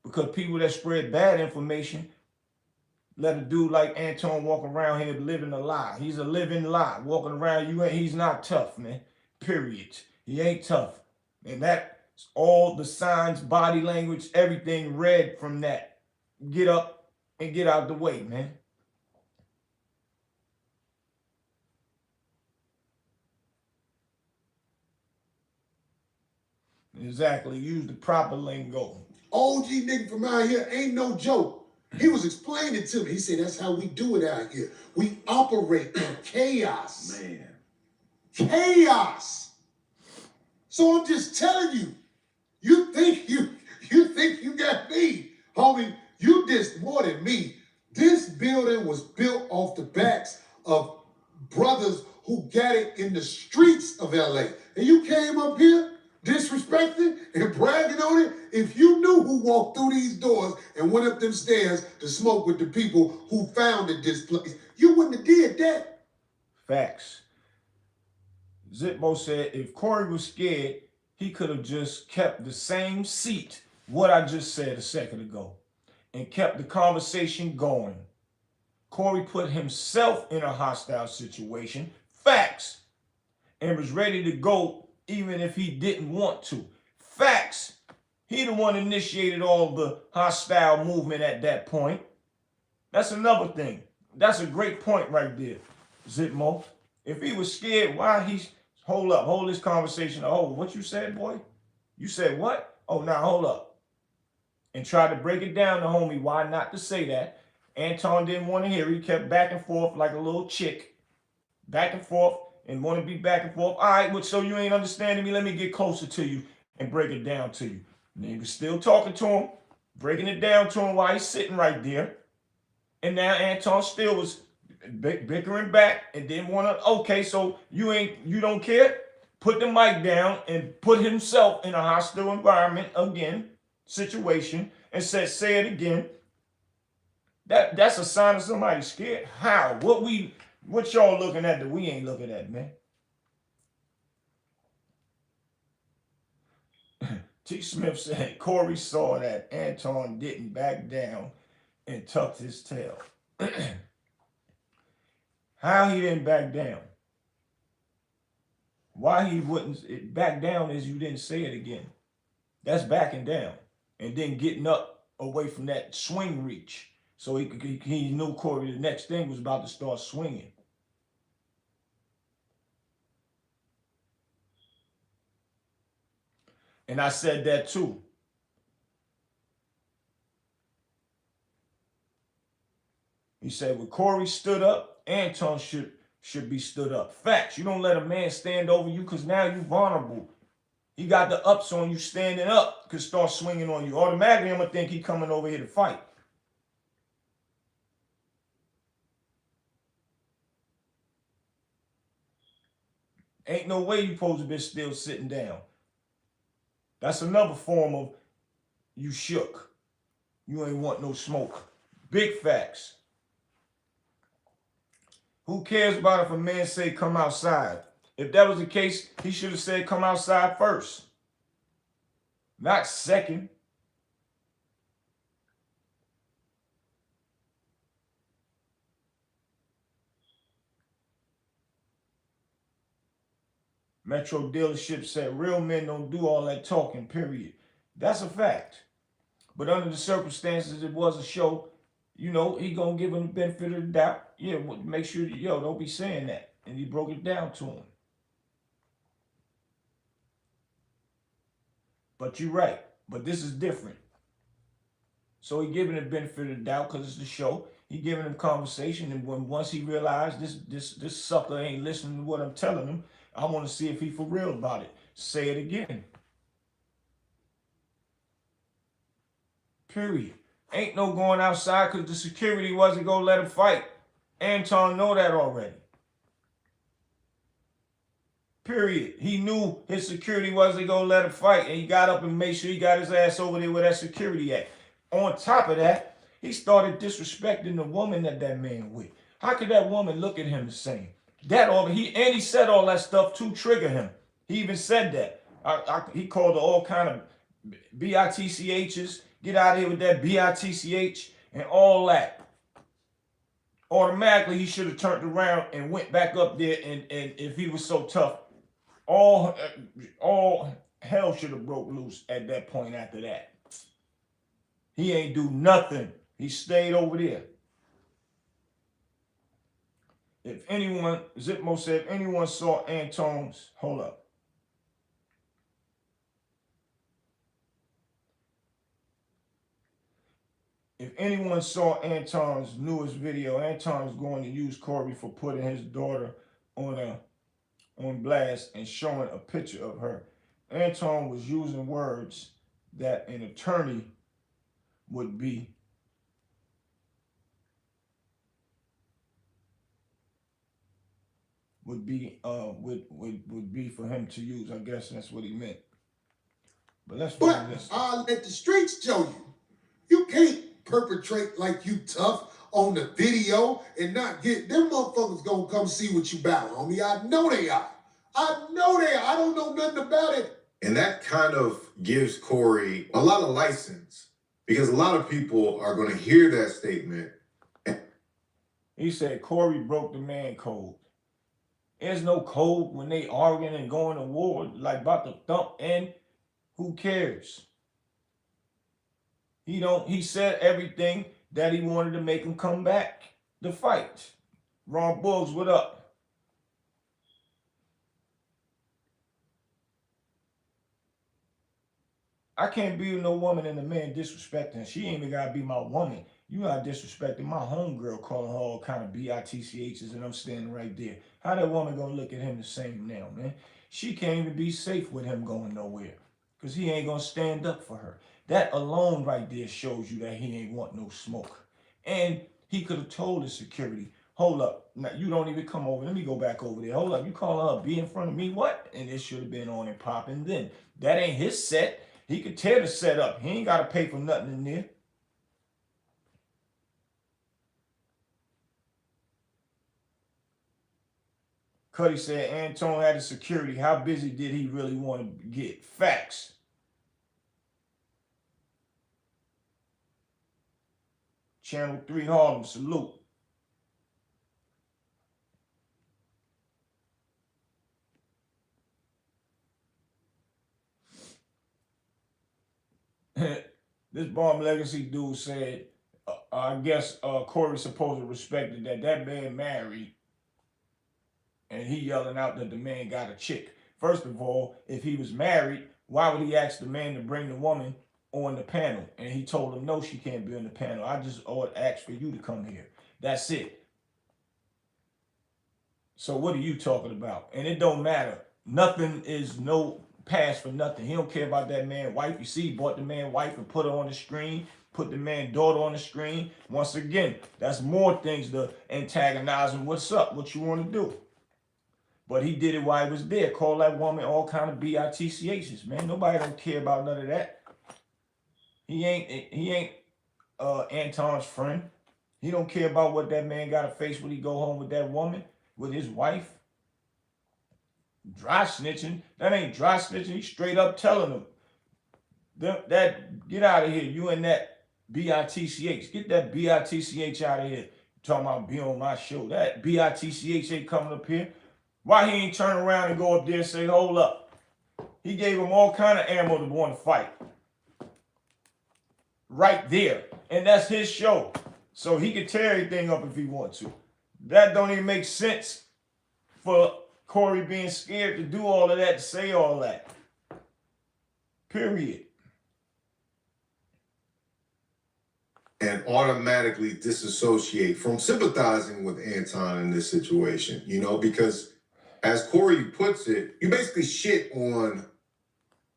because people that spread bad information let a dude like Anton walk around here living a lie. He's a living lie. Walking around you, he's not tough, man. Period. He ain't tough. And that's all the signs, body language, everything read from that. Get up and get out the way, man. Exactly. Use the proper lingo. OG nigga from out here ain't no joke. He was explaining to me. He said, that's how we do it out here. We operate in chaos. Man. Chaos. So I'm just telling you, you think you got me, homie. You did more than me. This building was built off the backs of brothers who got it in the streets of LA. And you came up here disrespecting and bragging on it. If you knew who walked through these doors and went up them stairs to smoke with the people who founded this place, you wouldn't have did that. Facts. Zippo said if Corey was scared, he could have just kept the same seat, what I just said a second ago, and kept the conversation going. Corey put himself in a hostile situation, facts, and was ready to go even if he didn't want to. Facts. He the one initiated all the hostile movement at that point. That's another thing. That's a great point right there, Zipmo. If he was scared, why he... Hold this conversation. Oh, what you said, boy? You said what? Oh, now hold up. And try to break it down to homie why not to say that. Anton didn't want to hear. He kept back and forth like a little chick. Back and forth and want to be back and forth. All right, but so you ain't understanding me. Let me get closer to you and break it down to you. And he was still talking to him, breaking it down to him while he's sitting right there. And now Anton still was bickering back and didn't want to. Okay, so you don't care? Put the mic down and put himself in a hostile environment again, situation, and said, say it again. That's a sign of somebody scared. How? What y'all looking at that we ain't looking at, man? T. Smith said Corey saw that Anton didn't back down and tucked his tail. How he didn't back down? Why he wouldn't back down is you didn't say it again. That's backing down and then getting up away from that swing reach. So he knew Corey, the next thing was about to start swinging. And I said that too. He said when Corey stood up, Anton should be stood up. Facts. You don't let a man stand over you because now you're vulnerable. He got the ups on you standing up, could start swinging on you. Automatically, I'm going to think he coming over here to fight. Ain't no way you supposed to be still sitting down. That's another form of you shook. You ain't want no smoke. Big facts. Who cares about if a man say come outside? If that was the case, he should have said come outside first. Not second. Metro dealership said real men don't do all that talking, period. That's a fact. But under the circumstances, it was a show. You know, he gonna give him the benefit of the doubt. Yeah, make sure that, don't be saying that. And he broke it down to him. But you're right. But this is different. So he giving the benefit of the doubt because it's the show. He giving him conversation, and once he realized this sucker ain't listening to what I'm telling him, I want to see if he for real about it. Say it again. Period. Ain't no going outside because the security wasn't going to let him fight. Anton know that already. Period. He knew his security wasn't going to let him fight, and he got up and made sure he got his ass over there where that security at. On top of that, he started disrespecting the woman that man with. How could that woman look at him the same? He said all that stuff to trigger him. He even said that. He called her all kind of bitchs. Get out of here with that bitch and all that. Automatically, he should have turned around and went back up there. And if he was so tough, all hell should have broke loose at that point after that. He ain't do nothing. He stayed over there. If anyone, Zipmo said, if anyone saw Anton's, hold up. if anyone saw Anton's newest video, Anton is going to use Corey for putting his daughter on blast and showing a picture of her. Anton was using words that an attorney would be for him to use. I guess that's what he meant. But let's find this. I'll let the streets show you. You can't perpetrate like you tough on the video and not get them motherfuckers gonna come see what you about, homie. I know they are. I know they are. I don't know nothing about it. And that kind of gives Corey a lot of license because a lot of people are going to hear that statement. He said Corey broke the man code. There's no code when they arguing and going to war like about to thump, and who cares? He said everything that he wanted to make him come back to fight. Ron Buggs, what up? I can't be with no woman and a man disrespecting. She ain't even gotta be my woman. You not disrespecting my homegirl, calling her all kind of bitchs, and I'm standing right there. How that woman gonna look at him the same now, man? She can't even be safe with him going nowhere, because he ain't gonna stand up for her. That alone right there shows you that he ain't want no smoke. And he could have told his security, hold up, now you don't even come over. Let me go back over there. Hold up, you calling her be in front of me? What? And it should have been on and popping then. That ain't his set. He could tear the set up. He ain't got to pay for nothing in there. Cuddy said Anton had a security. How busy did he really want to get? Facts. Channel 3 Harlem, salute. This Bomb Legacy dude said, I guess Corey supposed to respect that man married, and he yelling out that the man got a chick. First of all, if he was married, why would he ask the man to bring the woman on the panel? And he told him, no, she can't be on the panel. I just asked for you to come here. That's it. So what are you talking about? And it don't matter. Nothing is no pass for nothing. He don't care about that man's wife. You see, he bought the man's wife and put her on the screen, put the man's daughter on the screen. Once again, that's more things to antagonize him. What's up? What you want to do? But he did it while he was there. Call that woman all kind of bitchs, man. Nobody don't care about none of that. He ain't Anton's friend. He don't care about what that man got to face when he go home with that woman, with his wife. Dry snitching. That ain't dry snitching. He's straight up telling them that get out of here. You and that bitch. Get that bitch out of here. You talking about be on my show. That bitch ain't coming up here. Why he ain't turn around and go up there and say, hold up? He gave him all kind of ammo to want to fight. Right there. And that's his show. So he can tear everything up if he wants to. That don't even make sense for Corey being scared to do all of that, to say all that. Period. And automatically disassociate from sympathizing with Anton in this situation, because as Corey puts it, you basically shit on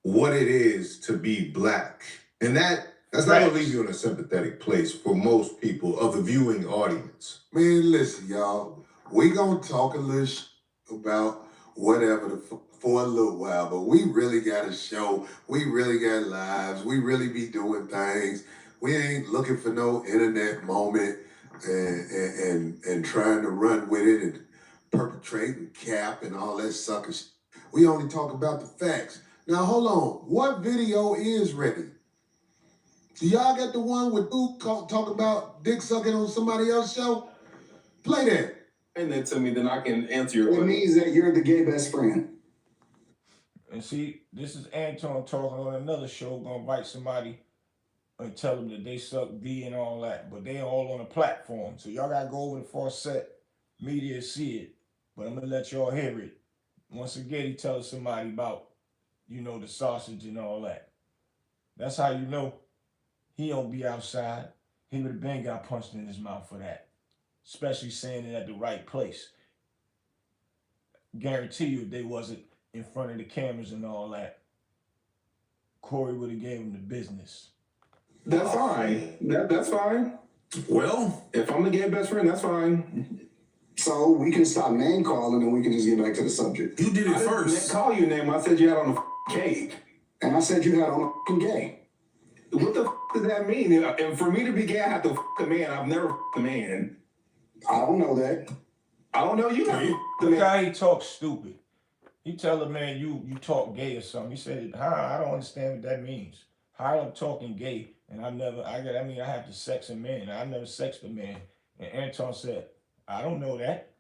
what it is to be black. And that's not going to leave you in a sympathetic place for most people of the viewing audience. Man, listen, y'all. We going to talk a little about whatever for a little while, but we really got a show. We really got lives. We really be doing things. We ain't looking for no internet moment and trying to run with it and perpetrate and cap and all that sucker shit. We only talk about the facts. Now, hold on. What video is ready? Do y'all got the one with dude talk about dick sucking on somebody else's show? Play that. And then to me, then I can answer your question. It means that you're the gay best friend. And see, this is Anton talking on another show, gonna invite somebody and tell them that they suck D and all that, but they all on a platform. So y'all gotta go over to Fawcett Media to see it. But I'm gonna let y'all hear it. Once again, he telling somebody about, the sausage and all that. That's how you know he don't be outside. he would have been got punched in his mouth for that. Especially saying it at the right place. Guarantee you, if they wasn't in front of the cameras and all that, Corey would have gave him the business. That's fine. That's fine. Well, If I'm the gay best friend, that's fine. So we can stop name calling and we can just get back to the subject. you did it I didn't first. call you a name. I said you had on a cake. And I said you had on a gay. What the does that mean? And for me to be gay, I have to a man. I've never a man. I don't know that. I don't know. You got the Look man. how he talks stupid. He tell a man you talk gay or something. He said, I don't understand what that means. How I'm talking gay and I have to sex a man. I never sexed a man. And Anton said, I don't know that.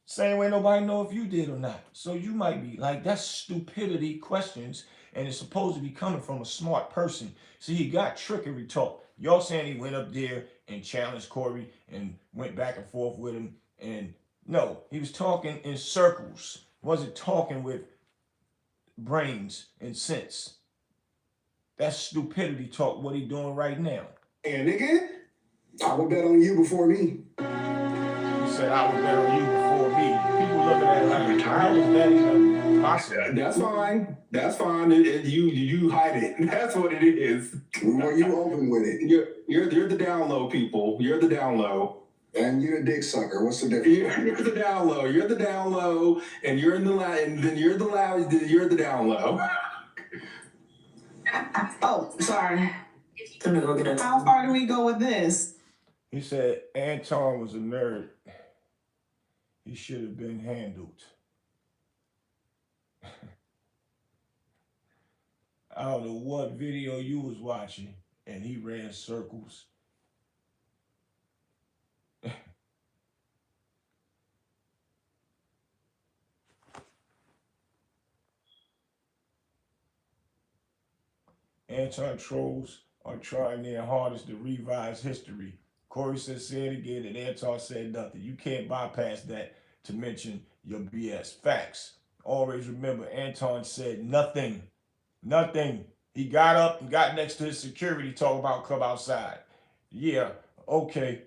Same way nobody know if you did or not. So you might be like, that's stupidity questions, and it's supposed to be coming from a smart person. See, he got trickery talk. Y'all saying he went up there and challenged Corey and went back and forth with him. And no, he was talking in circles. Wasn't talking with brains and sense. That's stupidity talk, what he doing right now. And nigga, I would bet on you before me. He said, I would bet on you before me. People looking at it like, how is that even possible? that's fine. That's fine. You hide it. That's what it is. Were you open with it? You're the down low people. You're the down low. And you're a dick sucker. What's the difference? You're the down low. You're the down low, and you're in the loud, and then you're the loud. You're the down low. Oh, sorry. Let me go get a How far do we go with this? He said Anton was a nerd. He should have been handled. I don't know what video you was watching, and he ran circles. Anton trolls are trying their hardest to revise history. Corey said, say it again, and Anton said nothing. You can't bypass that to mention your BS. Facts. Always remember, Anton said nothing. Nothing. He got up and got next to his security, talking about come outside. Yeah, okay.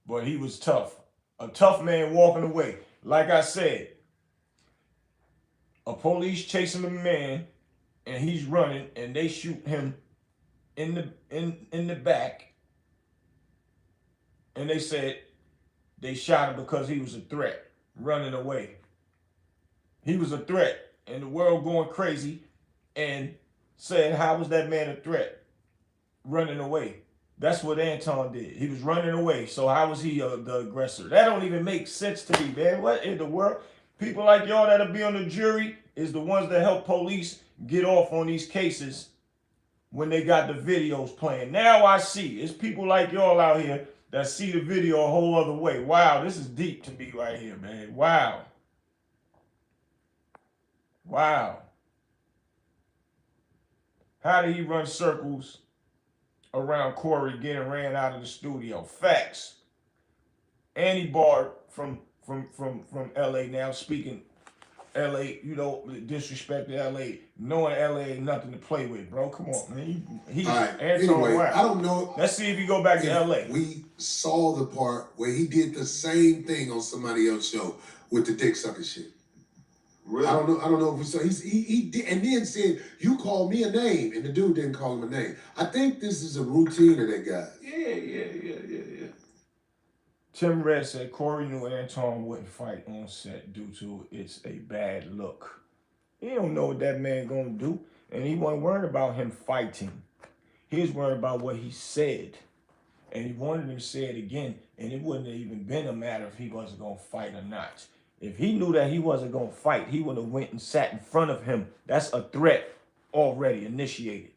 But he was tough. A tough man walking away. Like I said, a police chasing a man, and he's running, and they shoot him in the back. And they said they shot him because he was a threat, running away. He was a threat, and the world going crazy, and said, how was that man a threat? Running away. That's what Anton did. He was running away. So how was he the aggressor? That don't even make sense to me, man. What in the world? People like y'all that'll be on the jury is the ones that help police get off on these cases when they got the videos playing. Now I see. It's people like y'all out here that see the video a whole other way. Wow, this is deep to me right here, man. Wow. Wow. How did he run circles around Corey getting ran out of the studio? Facts. And he barred from LA now, speaking LA, you know, disrespect to LA, knowing LA ain't nothing to play with, bro. Come on, man. He's All right. Anton Anyway, Brown. I don't know. Let's see if you go back to LA. We saw the part where he did the same thing on somebody else's show with the dick sucker shit. Really? I don't know if we saw. He did, and then said, "You called me a name," and the dude didn't call him a name. I think this is a routine of that guy. Yeah. Tim Red said Corey knew Anton wouldn't fight on set due to it's a bad look. He don't know what that man gonna do, and he wasn't worried about him fighting. He was worried about what he said, and he wanted him to say it again, and it wouldn't have even been a matter if he wasn't gonna fight or not. If he knew that he wasn't gonna fight, he would have went and sat in front of him. That's a threat already initiated.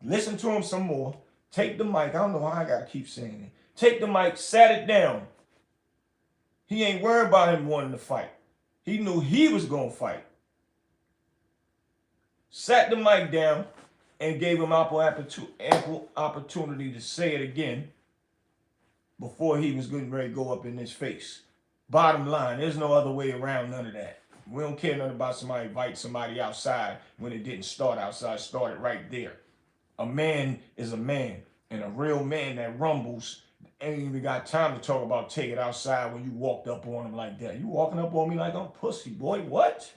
Listen to him some more. Take the mic. I don't know why I gotta keep saying it. Take the mic, sat it down. He ain't worried about him wanting to fight. He knew he was gonna fight. Sat the mic down and gave him ample opportunity to say it again before he was getting ready to go up in his face. Bottom line, there's no other way around none of that. We don't care nothing about somebody inviting somebody outside when it didn't start outside. It started right there. A man is a man. And a real man that rumbles ain't even got time to talk about take it outside when you walked up on him like that. You walking up on me like I'm pussy, boy. What?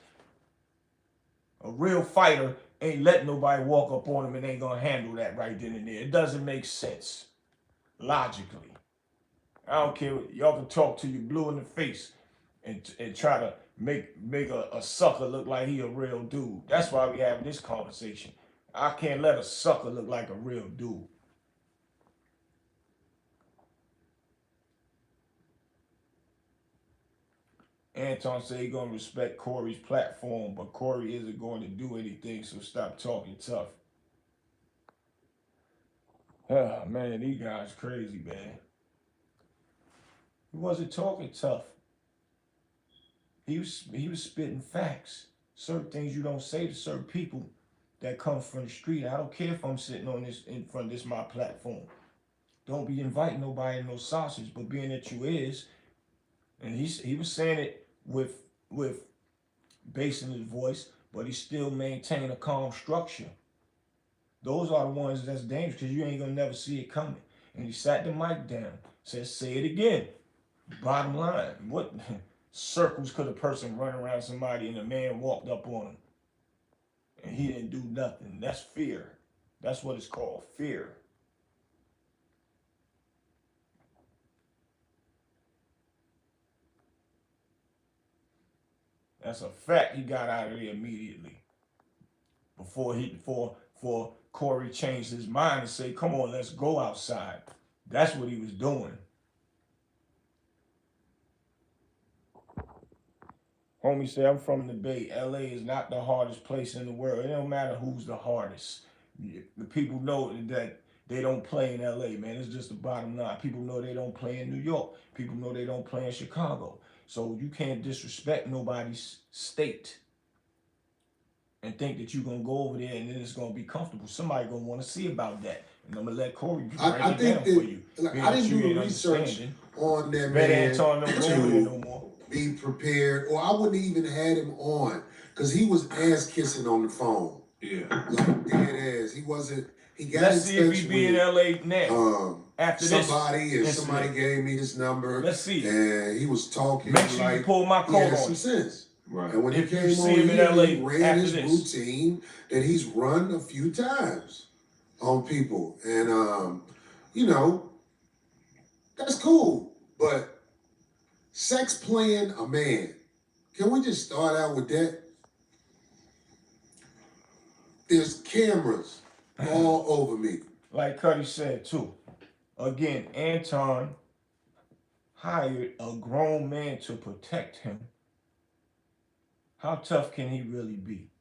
A real fighter ain't letting nobody walk up on him and ain't gonna handle that right then and there. It doesn't make sense logically. I don't care. Y'all can talk to you blue in the face and try to make a sucker look like he a real dude. That's why we having this conversation. I can't let a sucker look like a real dude. Anton said he gonna respect Corey's platform, but Corey isn't going to do anything, so stop talking tough. Ah, man, these guys crazy, man. He wasn't talking tough. He was spitting facts. Certain things you don't say to certain people that come from the street. I don't care if I'm sitting on this in front of this my platform. Don't be inviting nobody no sausage, but being that you is, and he was saying it with bass in his voice, but he still maintained a calm structure. Those are the ones that's dangerous because you ain't gonna never see it coming. And he sat the mic down, said, "Say it again." Bottom line, what circles could a person run around somebody and a man walked up on him and he didn't do nothing? That's fear. That's what it's called, fear. That's a fact. He got out of there immediately before Corey changed his mind and say, "Come on, let's go outside." That's what he was doing. Homie said, "I'm from the Bay. LA is not the hardest place in the world. It don't matter who's the hardest. The people know that they don't play in LA, man. It's just the bottom line. People know they don't play in New York. People know they don't play in Chicago. So you can't disrespect nobody's state and think that you're going to go over there and then it's going to be comfortable. Somebody going to want to see about that. And I'm going to let Corey break I it think down that, for you. like, I didn't do the research on that man Anton don't go over there no more. be prepared, or I wouldn't even had him on because he was ass kissing on the phone. Yeah. Like dead ass. He wasn't. He got Let's in see if touch he be in with LA now. After somebody, and this somebody incident. gave me this number. Let's see. And he was talking. Make sure like you pull my he coat had on some it. sense. Right. And when If he you came see on him in here, LA he ran after his this. routine that he's run a few times on people, and you know, that's cool. But sex playing a man. Can we just start out with that? There's cameras all over me. Like Cuddy said too. Again, Anton hired a grown man to protect him. How tough can he really be?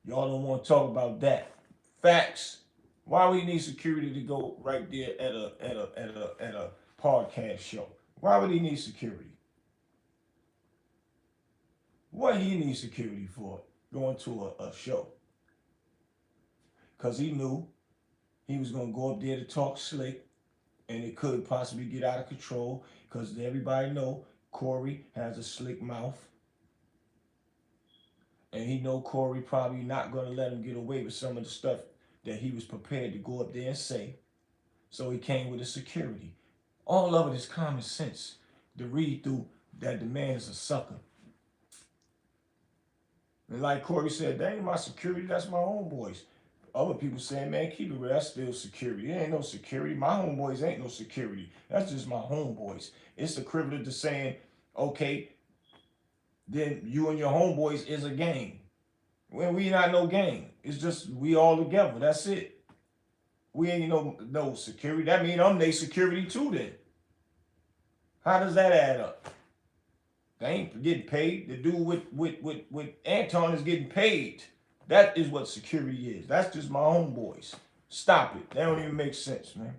Y'all don't want to talk about that. Facts. Why we need security to go right there at a podcast show? Why would he need security? What he need security for? Going to a show? Because he knew he was gonna go up there to talk slick, and it could possibly get out of control. Because everybody know Corey has a slick mouth, and he know Corey probably not gonna let him get away with some of the stuff that he was prepared to go up there and say. So he came with a security. All of it is common sense. To read through that the man is a sucker. And like Corey said, that ain't my security, that's my homeboys. Other people saying, man, keep it real, that's still security. It ain't no security. My homeboys ain't no security. That's just my homeboys. It's equivalent to saying, okay, then you and your homeboys is a gang. Well, we not no gang. It's just we all together. That's it. We ain't no security. That mean I'm their security too then. How does that add up? They ain't getting paid. The dude with Anton is getting paid. That is what security is. That's just my homeboys. Stop it. That don't even make sense, man.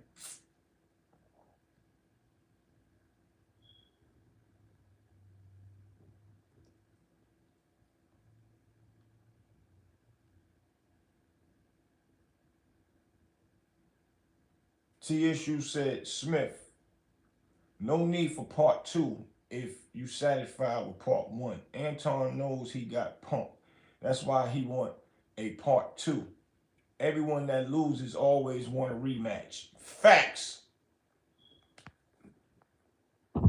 TSU said, Smith, no need for part 2 if you satisfied with part 1. Anton knows he got punked. That's why he want a part 2. Everyone that loses always want a rematch. Facts.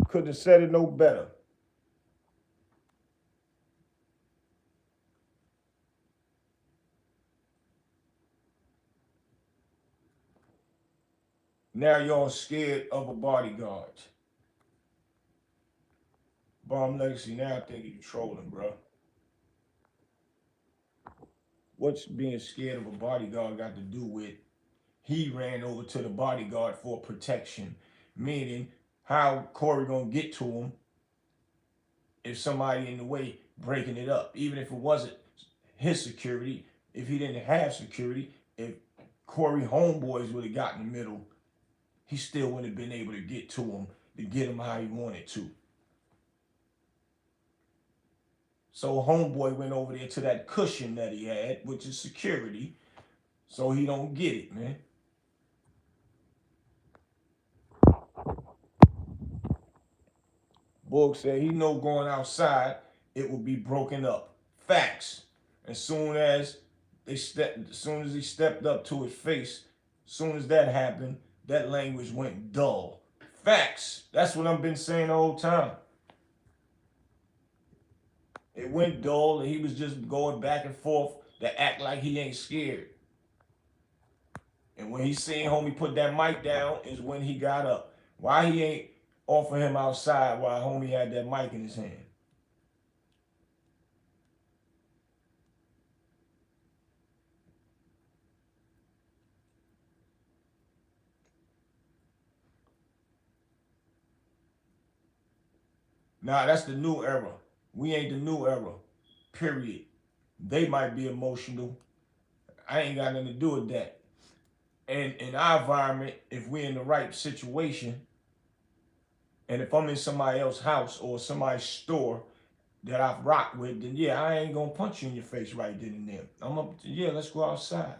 Couldn't have said it no better. Now y'all scared of a bodyguard. Bomb Legacy, now I think you trolling, bro. What's being scared of a bodyguard got to do with he ran over to the bodyguard for protection? Meaning, how Corey gonna get to him if somebody in the way breaking it up? Even if it wasn't his security, if he didn't have security, if Corey homeboys would have got in the middle, he still wouldn't have been able to get to him, to get him how he wanted to. So homeboy went over there to that cushion that he had, which is security, so he don't get it, man. Boog said he know going outside, it will be broken up. Facts. As soon as he stepped up to his face, as soon as that happened, that language went dull. Facts. That's what I've been saying the whole time. It went dull and he was just going back and forth to act like he ain't scared. And when he seen homie put that mic down is when he got up. Why he ain't offer him outside while homie had that mic in his hand? Nah, that's the new era. We ain't the new era. Period. They might be emotional. I ain't got nothing to do with that. And in our environment, if we're in the right situation, and if I'm in somebody else's house or somebody's store that I've rocked with, then yeah, I ain't gonna punch you in your face right then and there. Yeah, let's go outside.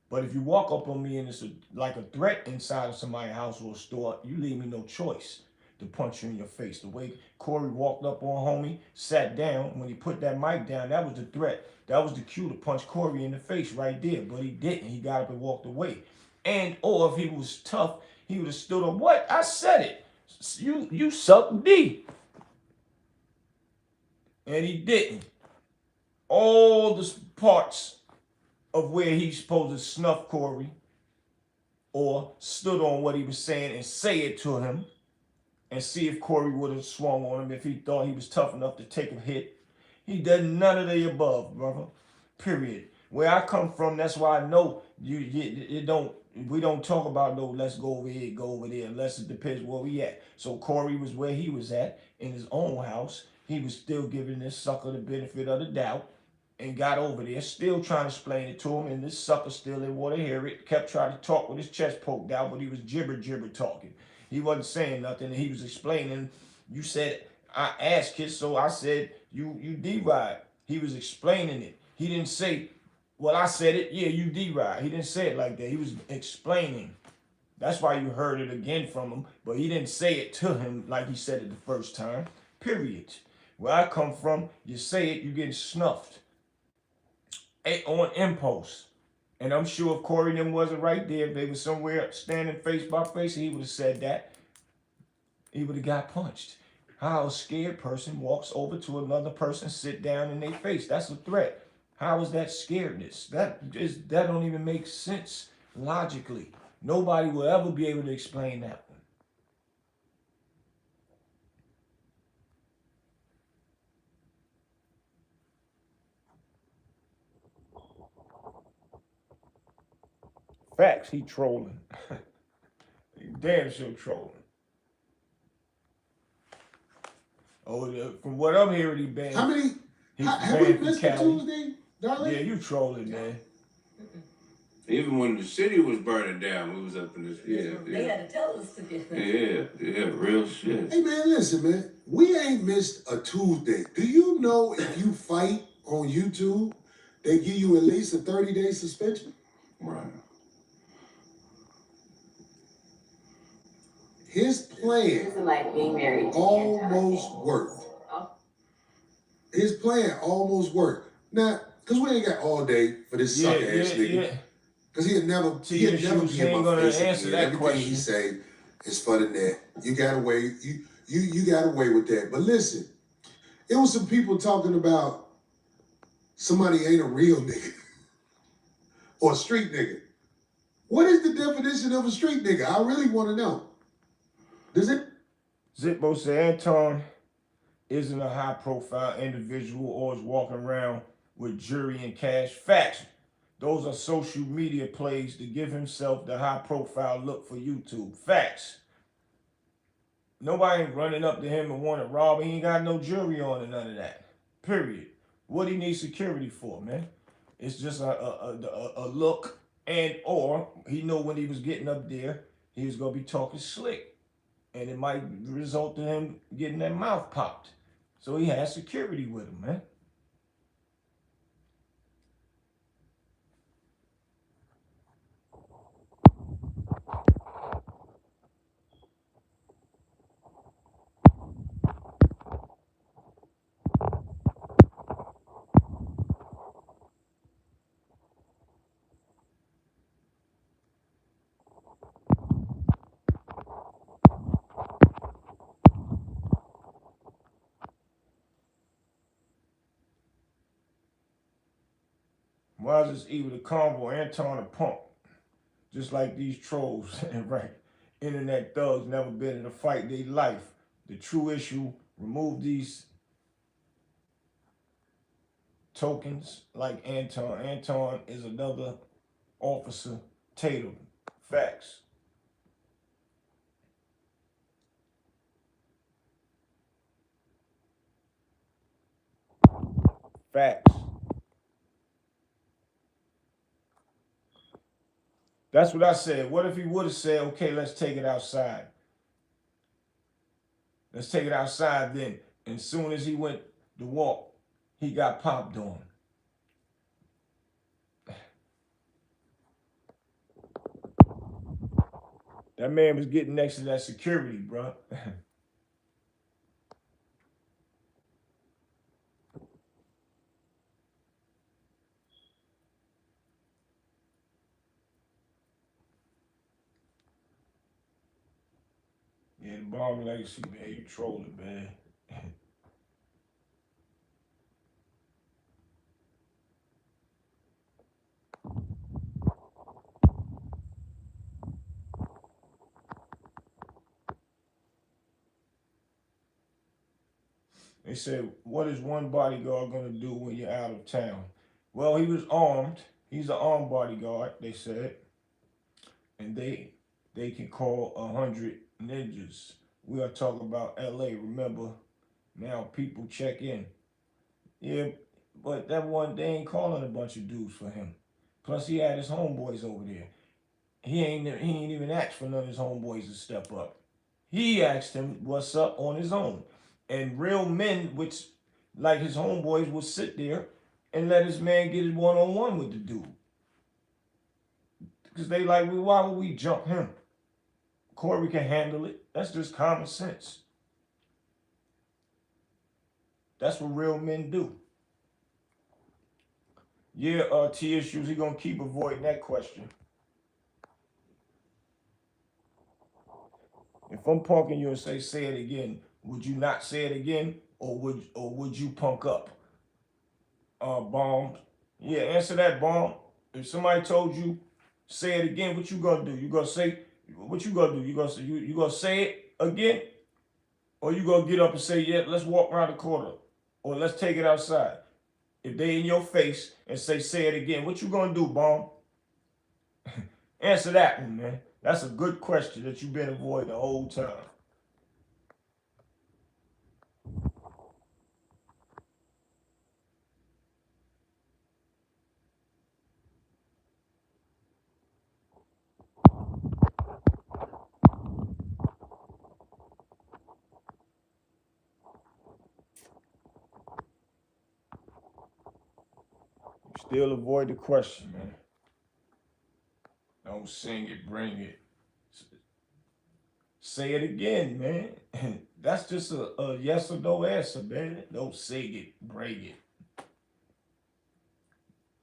But if you walk up on me and it's like a threat inside of somebody's house or store, you leave me no choice to punch you in your face. The way Corey walked up on homie, sat down, when he put that mic down, that was the threat. That was the cue to punch Corey in the face right there. But he didn't. He got up and walked away. And, or if he was tough, he would have stood up. What? I said it. You suck D. And he didn't. All the parts of where he's supposed to snuff Corey or stood on what he was saying and say it to him and see if Corey would have swung on him if he thought he was tough enough to take a hit. He did none of the above, brother. Period. Where I come from, that's why I know we don't talk about no let's go over here, go over there, unless it depends where we at. So Corey was where he was at in his own house. He was still giving this sucker the benefit of the doubt and got over there, still trying to explain it to him, and this sucker still didn't want to hear it, kept trying to talk with his chest poked out, but he was gibber talking. He wasn't saying nothing, and he was explaining. You said, I asked it, so I said, you D-ride. He was explaining it. He didn't say, well, I said it, yeah, you D-ride. He didn't say it like that. He was explaining. That's why you heard it again from him, but he didn't say it to him like he said it the first time, period. Where I come from, you say it, you get snuffed on impulse. And I'm sure if Corey and them wasn't right there, if they was somewhere standing face by face, he would have said that. He would have got punched. How a scared person walks over to another person, sit down in their face. That's a threat. How is that scaredness? That don't even make sense logically. Nobody will ever be able to explain that one. Facts, he trolling. He damn sure trolling. Oh, from what I'm hearing, he banned. How many? Have we missed a Tuesday, darling? Yeah, you trolling, man. Even when the city was burning down, we was up in this. They had to tell us to get Yeah, real shit. Hey man, listen, man. We ain't missed a Tuesday. Do you know if you fight on YouTube, they give you at least a 30-day suspension? Right. His plan like being married almost worked. His plan almost worked. Now, Because we ain't got all day for this Yeah, sucker ass nigga. yeah. Because he'd never T-issues, be he in ain't my gonna face answer again. that Everything he question. say is for the net. You got away. You got away with that. But listen, it was some people talking about somebody ain't a real nigga or a street nigga. What is the definition of a street nigga? I really want to know. Does it? Zippo said Anton isn't a high-profile individual or is walking around with jury and cash. Facts. Those are social media plays to give himself the high-profile look for YouTube. Facts. Nobody ain't running up to him and want to rob him. He ain't got no jury on and none of that. Period. What he needs security for, man? It's just a look, and or he know when he was getting up there, he was gonna be talking slick, and it might result in him getting that mouth popped. So he has security with him, man. Why is this either the combo Anton a punk? Just like these trolls and right. Internet thugs never been in a fight their life. The true issue, remove these tokens like Anton. Anton is another officer Tatum. Facts. Facts. That's what I said. What if he would have said, okay, let's take it outside? Let's take it outside then. And as soon as he went to walk, he got popped on. That man was getting next to that security, bro. Yeah, the bomb legacy, man. You trolling, man. They said, what is one bodyguard going to do when you're out of town? Well, he was armed. He's an armed bodyguard, they said. And they can call 100 ninjas. We are talking about LA. Remember, now people check in. Yeah, but that one, they ain't calling a bunch of dudes for him. Plus, he had his homeboys over there. He ain't even asked for none of his homeboys to step up. He asked him what's up on his own. And real men, which like his homeboys, would sit there and let his man get his one-on-one with the dude. Because they like, well, why would we jump him? Corey can handle it. That's just common sense. That's what real men do. Yeah, T issues, he gonna keep avoiding that question. If I'm punking you and say it again, would you not say it again, or would you punk up? Bomb. Yeah, answer that, bomb. If somebody told you, say it again, what you gonna do? You gonna say what you gonna do? You gonna say it again, or you gonna get up and say, yeah, let's walk around the corner, or let's take it outside? If they in your face and say it again, what you gonna do, bomb? Answer that one, man. That's a good question that you've been avoiding the whole time. Still avoid the question, man. Don't sing it, bring it. Say it again, man. That's just a yes or no answer, man. Don't sing it, bring it.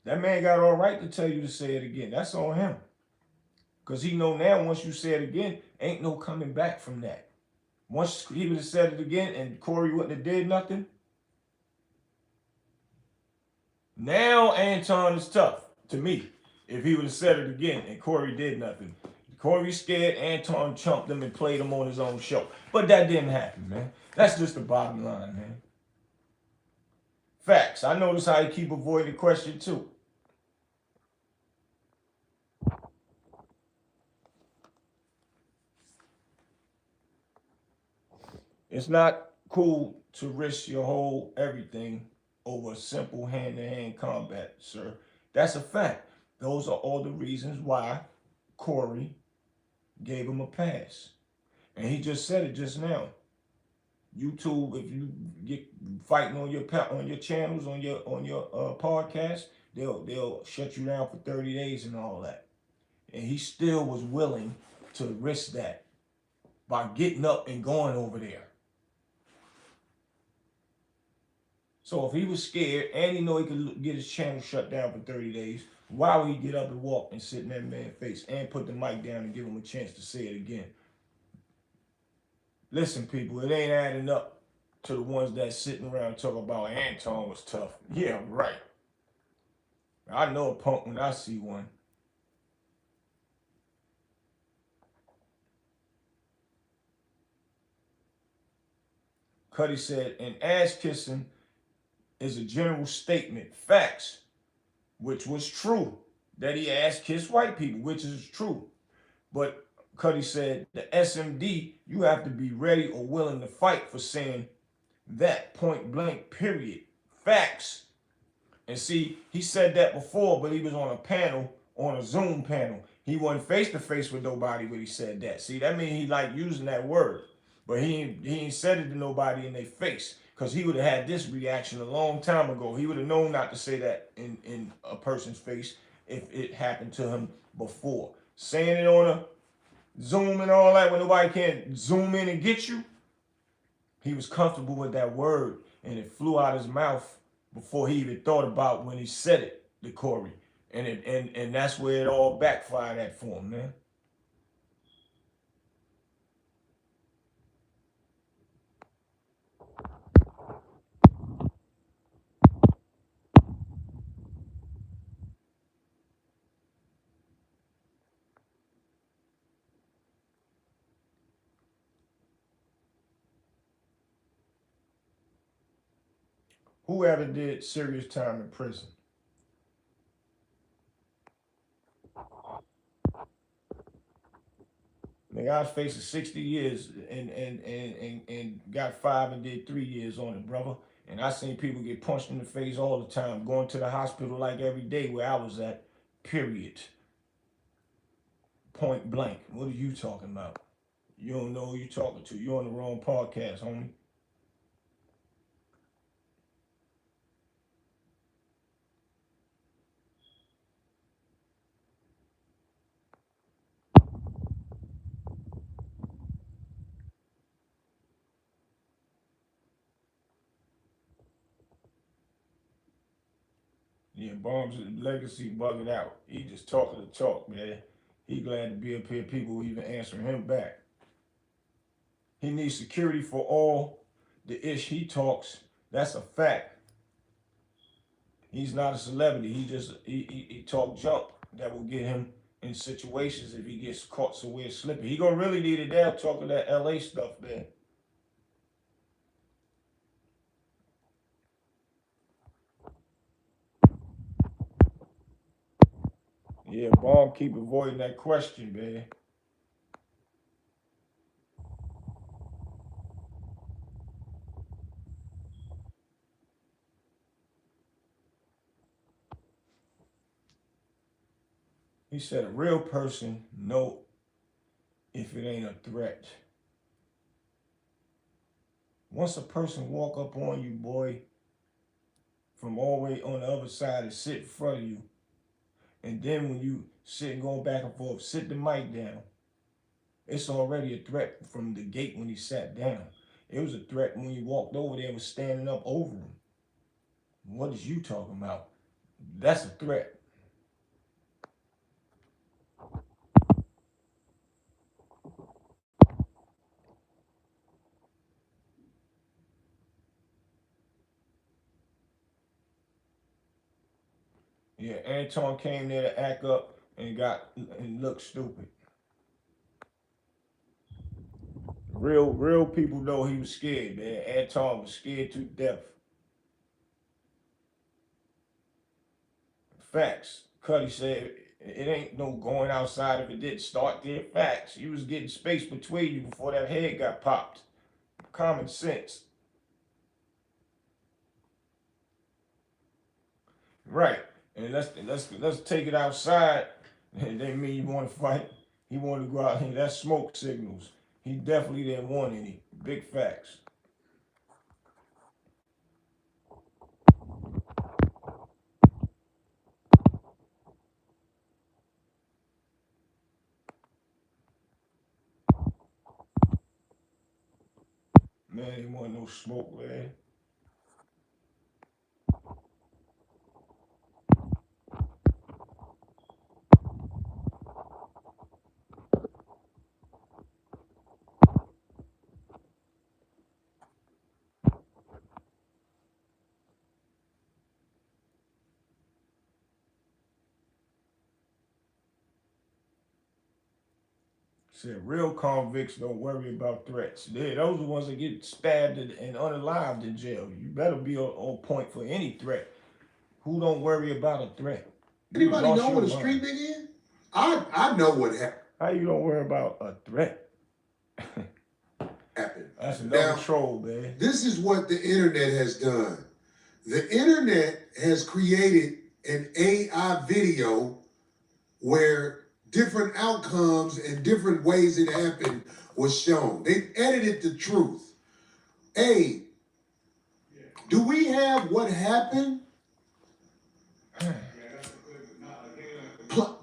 That man got all right to tell you to say it again. That's on him. Because he know now once you say it again, ain't no coming back from that. Once he would have said it again and Corey wouldn't have did nothing, now Anton is tough to me. If he would have said it again and Corey did nothing. Corey scared, Anton chumped him and played him on his own show. But that didn't happen, man. That's just the bottom line, man. Facts. I notice how he keep avoiding the question too. It's not cool to risk your whole everything over a simple hand-to-hand combat, sir. That's a fact. Those are all the reasons why Corey gave him a pass. And he just said it just now. YouTube, if you get fighting on your channels, on your podcast, they'll shut you down for 30 days and all that. And he still was willing to risk that by getting up and going over there. So if he was scared and he know he could get his channel shut down for 30 days, why would he get up and walk and sit in that man's face and put the mic down and give him a chance to say it again? Listen, people, it ain't adding up to the ones that sitting around talking about Anton was tough. Yeah, right. I know a punk when I see one. Cuddy said, an ass kissing is a general statement. Facts, which was true. That he ass kissed white people, which is true. But Cuddy said, the SMD, you have to be ready or willing to fight for saying that point blank, period. Facts. And see, he said that before, but he was on a panel, on a Zoom panel. He wasn't face to face with nobody when he said that. See, that means he like using that word. But he ain't said it to nobody in their face. Because he would have had this reaction a long time ago. He would have known not to say that in a person's face if it happened to him before. Saying it on a Zoom and all that when nobody can zoom in and get you, he was comfortable with that word and it flew out his mouth before he even thought about when he said it to Corey. And that's where it all backfired at for him, man. Whoever did serious time in prison. The guy's facing 60 years and got 5 and did 3 years on it, brother. And I seen people get punched in the face all the time, going to the hospital like every day where I was at, period. Point blank. What are you talking about? You don't know who you're talking to. You're on the wrong podcast, homie. Yeah, Bomb's legacy bugging out. He just talking the talk, man. He glad to be up here. People even answering him back. He needs security for all the ish he talks. That's a fact. He's not a celebrity. He talk junk that will get him in situations if he gets caught somewhere slipping. He gonna really need it there talking that LA stuff, man. Yeah, Bomb keep avoiding that question, man. He said a real person know if it ain't a threat. Once a person walk up on you, boy, from all the way on the other side and sit in front of you, and then when you sit and going back and forth, sit the mic down, it's already a threat from the gate when he sat down. It was a threat when he walked over there and was standing up over him. What is you talking about? That's a threat. Yeah, Anton came there to act up and look stupid. Real people know he was scared, man. Anton was scared to death. Facts. Cuddy said it ain't no going outside if it didn't start there. Facts. You was getting space between you before that head got popped. Common sense. Right. And let's take it outside. They mean you want to fight. He wanted to go out here. That's smoke signals. He definitely didn't want any. Big facts. Man, he want no smoke, man. Said real convicts don't worry about threats. Those are the ones that get stabbed and unalived in jail. You better be on point for any threat. Who don't worry about a threat? You Anybody lost know your what a mind. street nigga is? I know what How you don't worry about a threat? happened. That's another Now, troll, man. this is what the internet has done. The internet has created an AI video where different outcomes and different ways it happened was shown. They edited the truth. Hey, do we have what happened?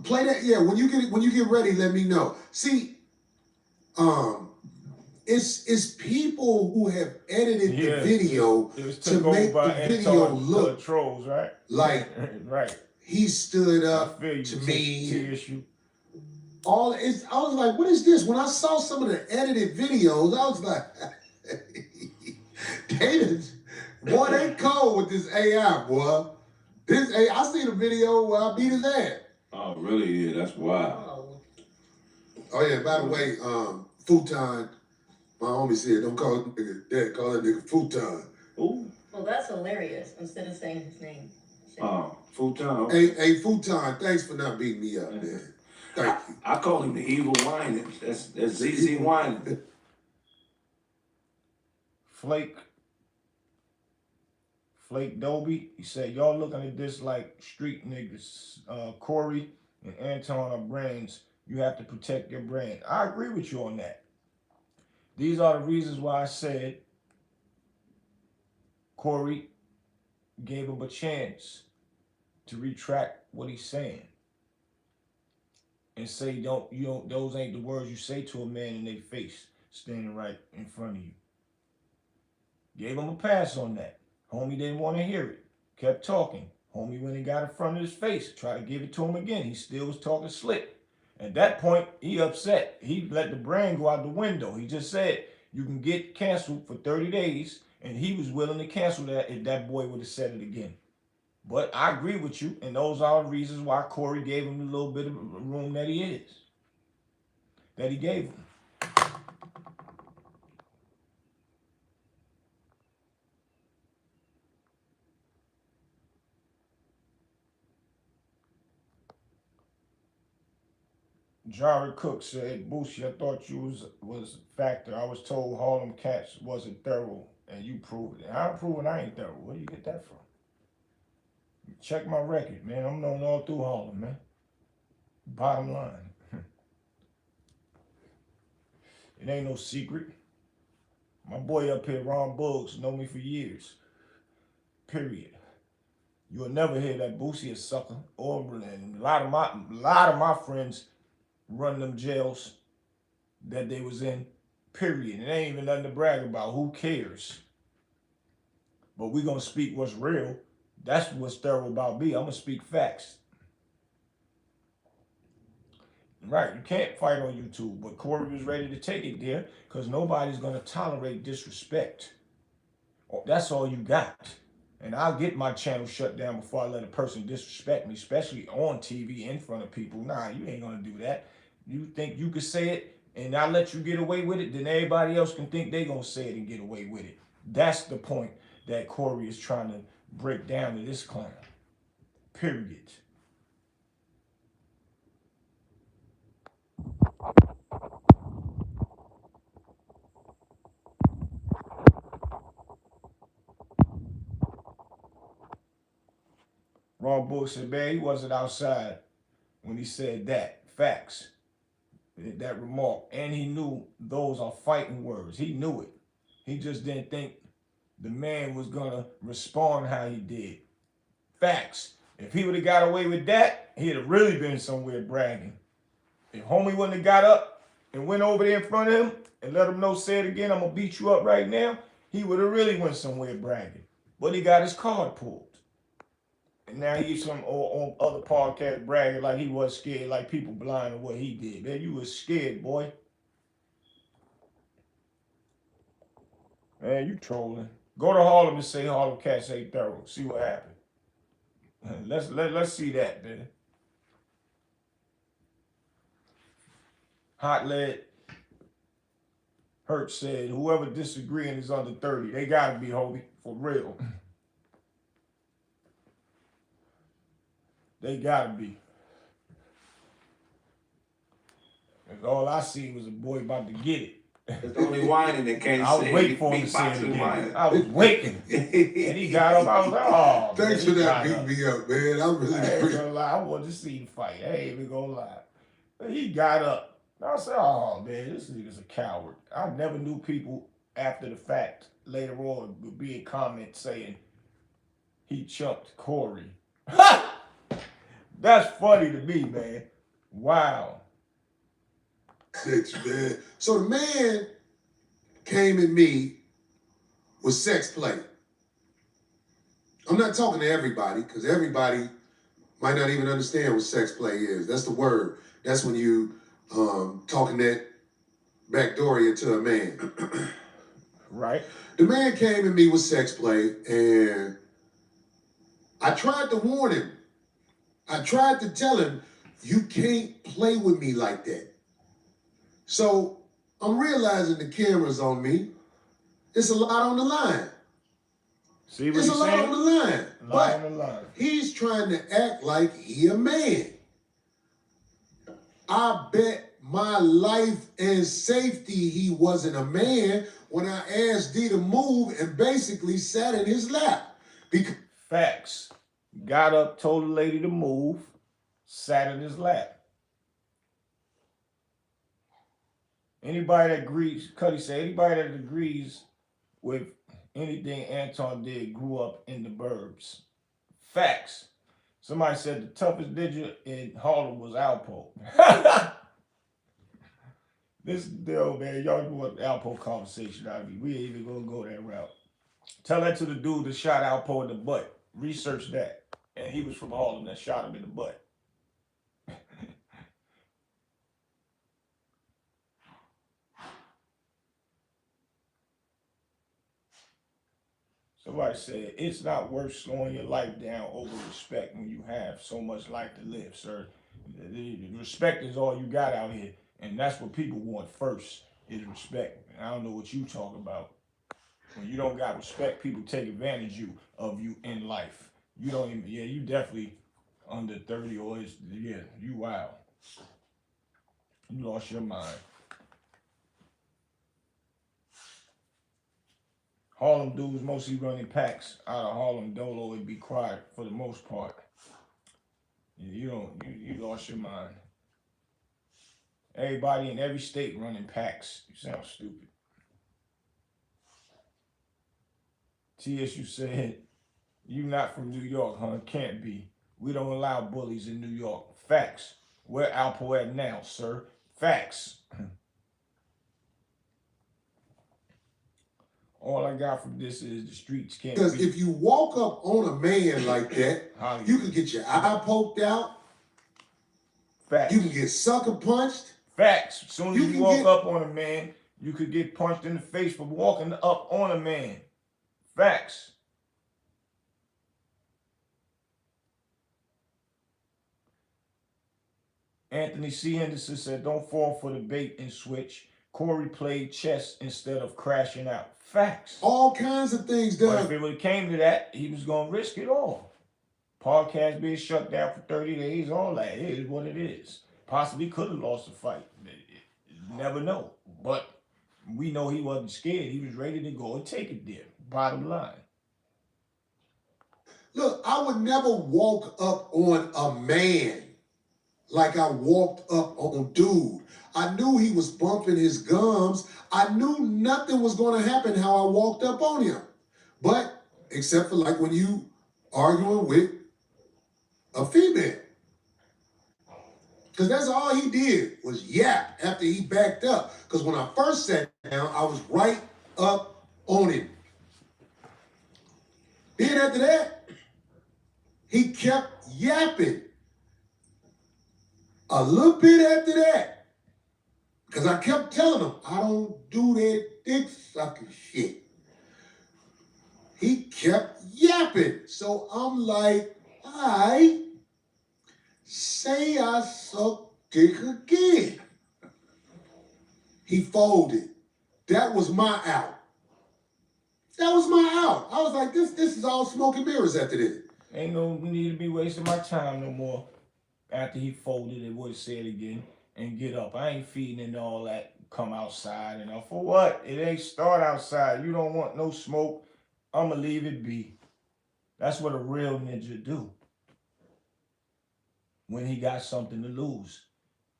Play that. Yeah, when you get ready, let me know. See, it's people who have edited the video It was to took over make by the video Anton look trolls, right? like right. he stood I up feel you. to T me. issue. I was like, what is this? When I saw some of the edited videos, I was like, boy, they cold with this AI, boy. This AI, I seen a video where I beat his ass. Oh, really? Yeah, that's wild. Oh yeah, by the way, futon. My homie said, don't call that nigga dad, call that nigga futon. Ooh. Well, that's hilarious. Instead of saying his name. Oh, futon. Hey, futon, thanks for not beating me up, man. Thank you. I call him the evil whining. That's ZZ whining. Flake Dobie, he said, y'all looking at this like street niggas. Corey and Anton are brands. You have to protect your brand. I agree with you on that. These are the reasons why I said Corey gave him a chance to retract what he's saying and say, those ain't the words you say to a man in their face standing right in front of you. Gave him a pass on that. Homie didn't want to hear it. Kept talking. Homie, when he got in front of his face, tried to give it to him again. He still was talking slick. At that point, he upset. He let the brand go out the window. He just said, you can get canceled for 30 days. And he was willing to cancel that if that boy would have said it again. But I agree with you. And those are the reasons why Corey gave him the little bit of room that he gave him. Jared Cook said, Boosie, I thought you was a factor. I was told Harlem Cats wasn't thorough, and you proved it. I'm proving I ain't thorough. Where do you get that from? Check my record, man. I'm known all through Harlem, man. Bottom line. It ain't no secret. My boy up here, Ron Buggs, know me for years. Period. You'll never hear that Boosie a sucker. And a lot of my friends run them jails that they was in, period. It ain't even nothing to brag about. Who cares? But we gonna speak what's real. That's what's thorough about me. I'm gonna speak facts. Right, you can't fight on YouTube, but Corey was ready to take it there because nobody's gonna tolerate disrespect. That's all you got. And I'll get my channel shut down before I let a person disrespect me, especially on TV in front of people. Nah, you ain't gonna do that. You think you could say it and I let you get away with it, then everybody else can think they gonna say it and get away with it. That's the point that Corey is trying to break down to this clown. Period. Ron Bull said, man, he wasn't outside when he said that. Facts. That remark. And he knew those are fighting words. He knew it. He just didn't think the man was going to respond how he did. Facts. If he would have got away with that, he'd have really been somewhere bragging. If homie wouldn't have got up and went over there in front of him and let him know, say it again, I'm going to beat you up right now, he would have really went somewhere bragging. But he got his card pulled. And now he's on other podcasts bragging like he was scared, like people blind to what he did. Man, you was scared, boy. Man, you trolling. Go to Harlem and say Harlem Cats ain't thorough. See what happened. Let's see that, man. Hot Lead Hurt said, whoever disagreeing is under 30. They gotta be, homie, for real. They gotta be. Because all I seen was a boy about to get it. It's only whining that can't I was say waiting for him to say it again. I was waiting. And he got up. I was like, oh, Thanks man, for that beating me up, man. I really I ain't appreciate gonna lie. I wanted to see him fight. I ain't even gonna lie. But he got up. I said, oh, man, this nigga's a coward. I never knew people after the fact later on would be in comments saying he chucked Corey. That's funny to me, man. Wow. man. So the man came at me with sex play. I'm not talking to everybody because everybody might not even understand what sex play is. That's the word. That's when you talking that backdooria to a man. Right. The man came at me with sex play, and I tried to warn him. I tried to tell him, you can't play with me like that. So I'm realizing the camera's on me. It's a lot on the line. See what It's a he's lot saying? on the line. Lie on But the line. he's trying to act like he a man. I bet my life and safety he wasn't a man when I asked D to move and basically sat in his lap. Because Facts. Got up, told the lady to move, sat in his lap. Anybody that agrees, Cuddy said, anybody that agrees with anything Anton did grew up in the burbs. Facts. Somebody said the toughest ninja in Harlem was Alpo. This deal, man, y'all want Alpo conversation out of me. We ain't even gonna go that route. Tell that to the dude that shot Alpo in the butt. Research that. And he was from Harlem that shot him in the butt. Somebody said, it's not worth slowing your life down over respect when you have so much life to live, sir. Respect is all you got out here. And that's what people want first, is respect. And I don't know what you talk about. When you don't got respect, people take advantage of you in life. You don't even, yeah, you definitely under 30 or it's, yeah, you wild. You lost your mind. Harlem dudes mostly running packs out of Harlem Dolo and be quiet for the most part. You lost your mind. Everybody in every state running packs. You sound stupid. TSU said, you not from New York, huh? Can't be. We don't allow bullies in New York. Facts. Where Alpo at now, sir? Facts. All I got from this is the streets can't Because beat if you walk up on a man like that, Hollywood. you can get your eye poked out. Facts. You can get sucker punched. Facts. As soon as You you can walk get- up on a man, you could get punched in the face for walking up on a man. Facts. Anthony C. Henderson said, don't fall for the bait and switch. Corey played chess instead of crashing out. Facts. All kinds of things But if done. it would have came to that, he was going to risk it all. Podcast being shut down for 30 days, all that. It is what it is. Possibly could have lost the fight. Never know. But we know he wasn't scared. He was ready to go and take it there. Bottom line. Look, I would never walk up on a man like I walked up on dude. I knew he was bumping his gums. I knew nothing was going to happen how I walked up on him. But except for like when you arguing with a female. Because that's all he did was yap after he backed up. Because when I first sat down, I was right up on him. Then after that, he kept yapping. A little bit after that, because I kept telling him, I don't do that dick sucking shit. He kept yapping. So I'm like, I say I suck dick again. He folded. That was my out. That was my out. I was like, this is all smoke and mirrors after this. Ain't no need to be wasting my time no more. After he folded, it would say it again and get up. I ain't feeding into all that. Come outside and all. For what? It ain't start outside. You don't want no smoke. I'ma leave it be. That's what a real ninja do. When he got something to lose.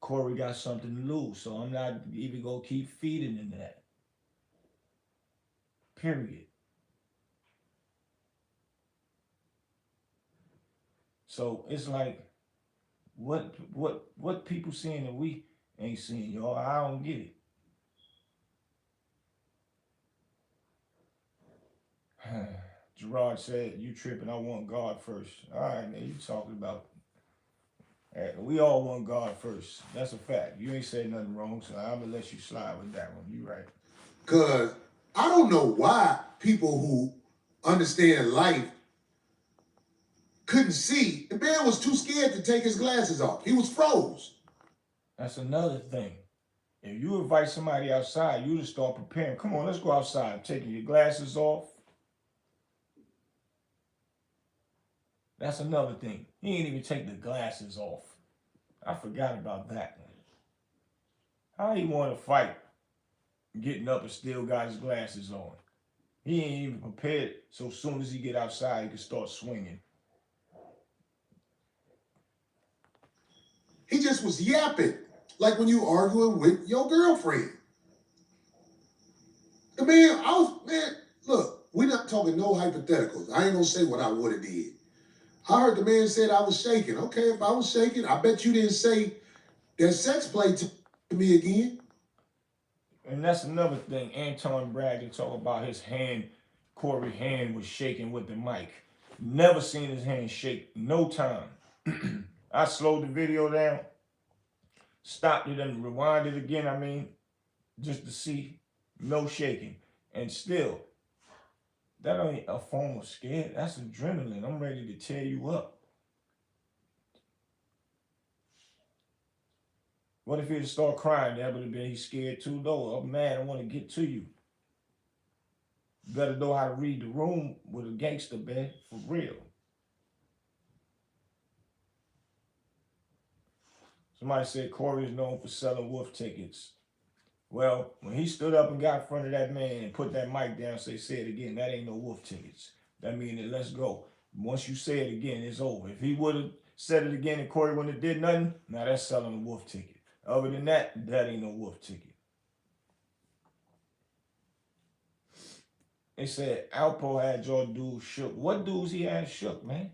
Corey got something to lose. So I'm not even gonna keep feeding into that. Period. So it's like, what people seeing that we ain't seeing, y'all? I don't get it. Gerard said, you tripping, I want God first. All right, man, you talking about, we all want God first. That's a fact. You ain't said nothing wrong, so I'm gonna let you slide with that one. You right. Because I don't know why people who understand life couldn't see. The man was too scared to take his glasses off. He was froze. That's another thing. If you invite somebody outside, you just start preparing. Come on, let's go outside. Taking your glasses off. That's another thing. He ain't even take the glasses off. I forgot about that. How he want to fight? Getting up and still got his glasses on. He ain't even prepared. So as soon as he get outside, he can start swinging. He just was yapping. Like when you arguing with your girlfriend. The man, look, we're not talking no hypotheticals. I ain't gonna say what I would have did. I heard the man said I was shaking. Okay, if I was shaking, I bet you didn't say that sex play to me again. And that's another thing. Anton bragged and talk about his hand. Corey's hand was shaking with the mic. Never seen his hand shake. No time. I slowed the video down. Stopped it and rewind it again. I mean, just to see. No shaking. And still, that ain't a form of scare. That's adrenaline. I'm ready to tear you up. What if he'd start crying? That would have been he's scared too, though. I'm mad. I want to get to you. You better know how to read the room with a gangster, man. For real. Somebody said Corey is known for selling wolf tickets. Well, when he stood up and got in front of that man and put that mic down, say it again, that ain't no wolf tickets. That means that let's go. Once you say it again, it's over. If he would have said it again and Corey wouldn't have did nothing, now that's selling a wolf ticket. Other than that, that ain't no wolf ticket. They said Alpo had your dude shook. What dudes he had shook, man?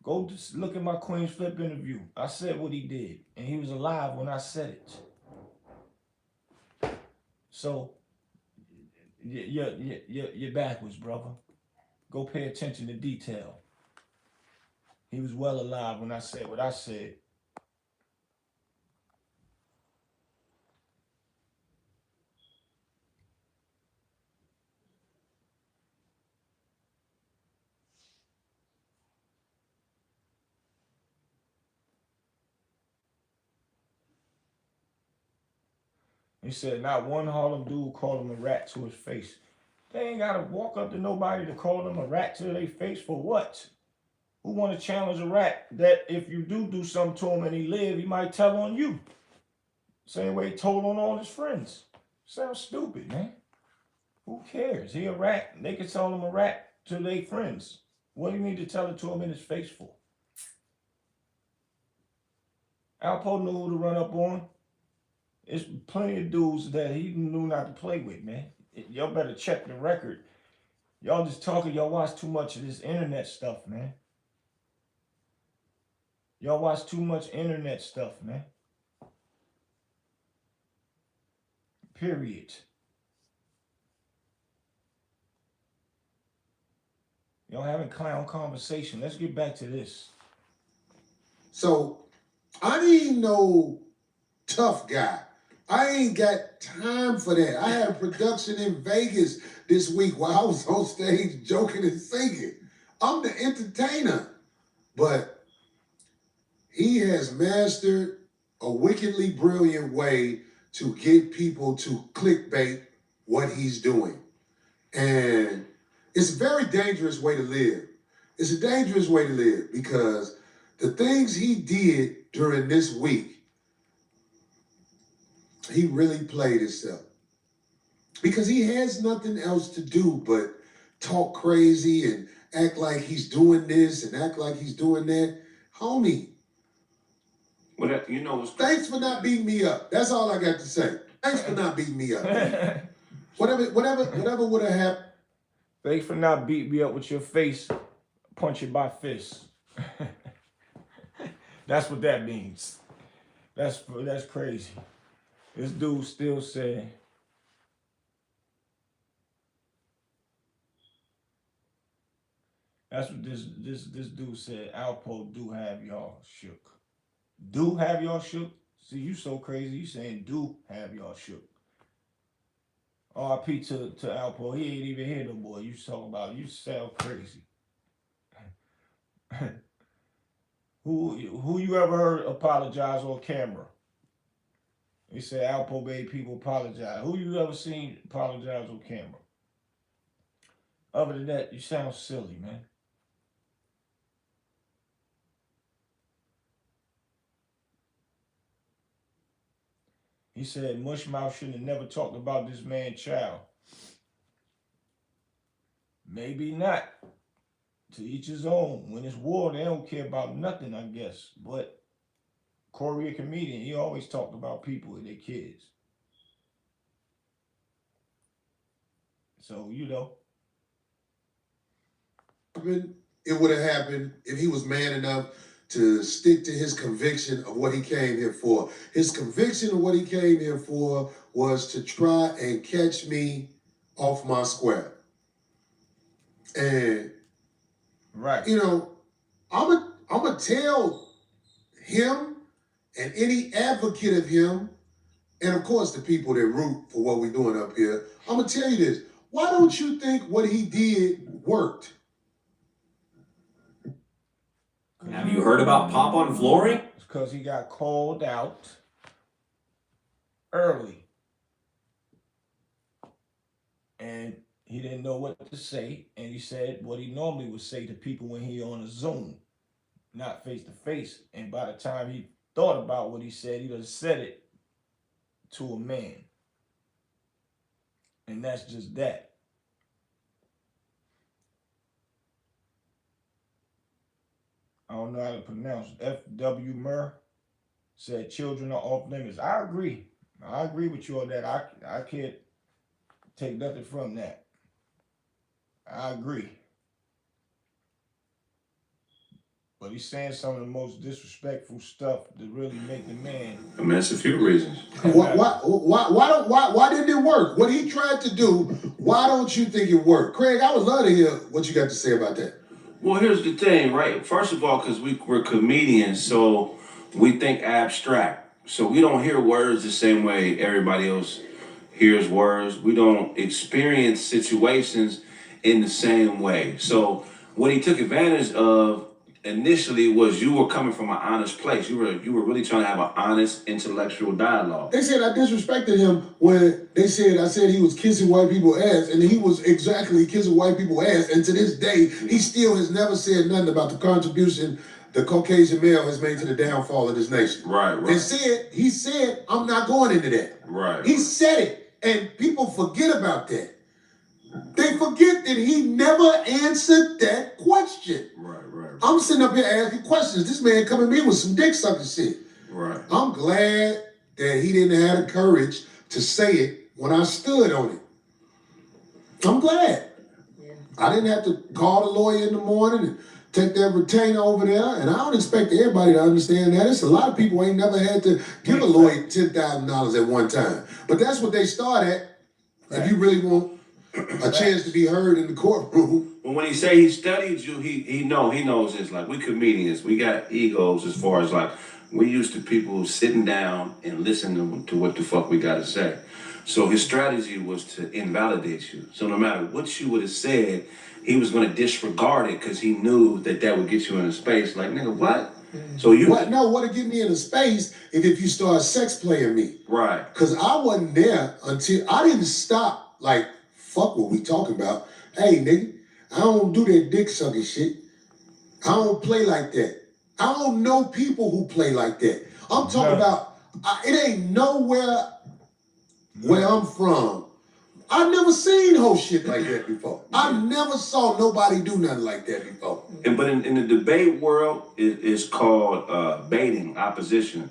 Go just look at my Queen's Flip interview. I said what he did, and he was alive when I said it. So you're backwards, brother. Go pay attention to detail. He was well alive when I said what I said. He said not one Harlem dude called him a rat to his face. They ain't gotta walk up to nobody to call them a rat to their face for what? Who want to challenge a rat that if you do something to him and he live, he might tell on you? Same way he told on all his friends. Sounds stupid, man. Who cares? He a rat. They can tell him a rat to their friends. What do you need to tell it to him in his face for? Alpo knew who to run up on. There's plenty of dudes that he knew not to play with, man. Y'all better check the record. Y'all just talking, y'all watch too much of this internet stuff, man. Y'all watch too much internet stuff, man. Period. Y'all having clown conversation. Let's get back to this. So I ain't no tough guy. I ain't got time for that. I had a production in Vegas this week while I was on stage joking and singing. I'm the entertainer. But he has mastered a wickedly brilliant way to get people to clickbait what he's doing. And it's a very dangerous way to live. It's a dangerous way to live because the things he did during this week, he really played himself. Because he has nothing else to do but talk crazy and act like he's doing this and act like he's doing that. Homie, Well, you know what's thanks for not beating me up. That's all I got to say. Thanks for not beating me up. Whatever would have happened. Thanks for not beating me up with your face, punch it by fist. That's what that means. That's crazy. This dude still said, that's what this dude said. Alpo do have y'all shook. Do have y'all shook? See, you so crazy. You saying do have y'all shook. RP to Alpo. He ain't even here no more. You talking about, you sound crazy. Who you ever heard apologize on camera? He said Alpo made people apologize. Who you ever seen apologize on camera? Other than that, you sound silly, man. He said Mushmouth shouldn't have never talked about this man's child. Maybe not. To each his own. When it's war, they don't care about nothing, I guess. But Corey, a comedian, he always talked about people and their kids. So, you know. It would have happened if he was man enough to stick to his conviction of what he came here for. His conviction of what he came here for was to try and catch me off my square. And, right, you know, I'm gonna tell him and any advocate of him, and of course the people that root for what we're doing up here, I'm gonna tell you this. Why don't you think what he did worked? Have you heard about Pop on Flooring? It's because he got called out early. And he didn't know what to say. And he said what he normally would say to people when he on a Zoom, not face to face. And by the time he thought about what he said, he done said it to a man. And that's just that. I don't know how to pronounce it. F.W. Murr said children are off limits. I agree. I agree with you on that. I can't take nothing from that. I agree. but he's saying some of the most disrespectful stuff to really make the man. I mean, that's a few reasons. Why didn't it work? What he tried to do, why don't you think it worked? Craig, I would love to hear what you got to say about that. Well, here's the thing, right? First of all, because we're comedians, so we think abstract. So we don't hear words the same way everybody else hears words. We don't experience situations in the same way. So what he took advantage of initially was you were coming from an honest place. You were really trying to have an honest intellectual dialogue. They said I disrespected him when I said he was kissing white people's ass, and he was exactly kissing white people's ass. And to this day, he still has never said nothing about the contribution the Caucasian male has made to the downfall of this nation. Right. And he said, I'm not going into that. Right. He said it, and people forget about that. They forget that he never answered that question. Right. I'm sitting up here asking questions. This man coming to me with some dick sucking shit. Right. I'm glad that he didn't have the courage to say it when I stood on it. I'm glad. Yeah. I didn't have to call the lawyer in the morning and take that retainer over there. And I don't expect everybody to understand that. It's a lot of people who ain't never had to give a lawyer $10,000 at one time. But that's what they start at. If you really want a chance to be heard in the courtroom. Well, when he say he studied you, he knows this. Like, we comedians, we got egos as far as like we used to people sitting down and listening to what the fuck we gotta say. So his strategy was to invalidate you. So no matter what you would have said, he was gonna disregard it because he knew that would get you in a space like, nigga, what? So you what? No, what'd get me in a space if you start sex playing me? Right. Because I wasn't there until I didn't stop. Like, fuck what we talking about. Hey, nigga, I don't do that dick sucking shit. I don't play like that. I don't know people who play like that. I'm talking about, it ain't nowhere where I'm from. I've never seen whole shit like that before. I never saw nobody do nothing like that before. But in the debate world, it's called baiting, opposition.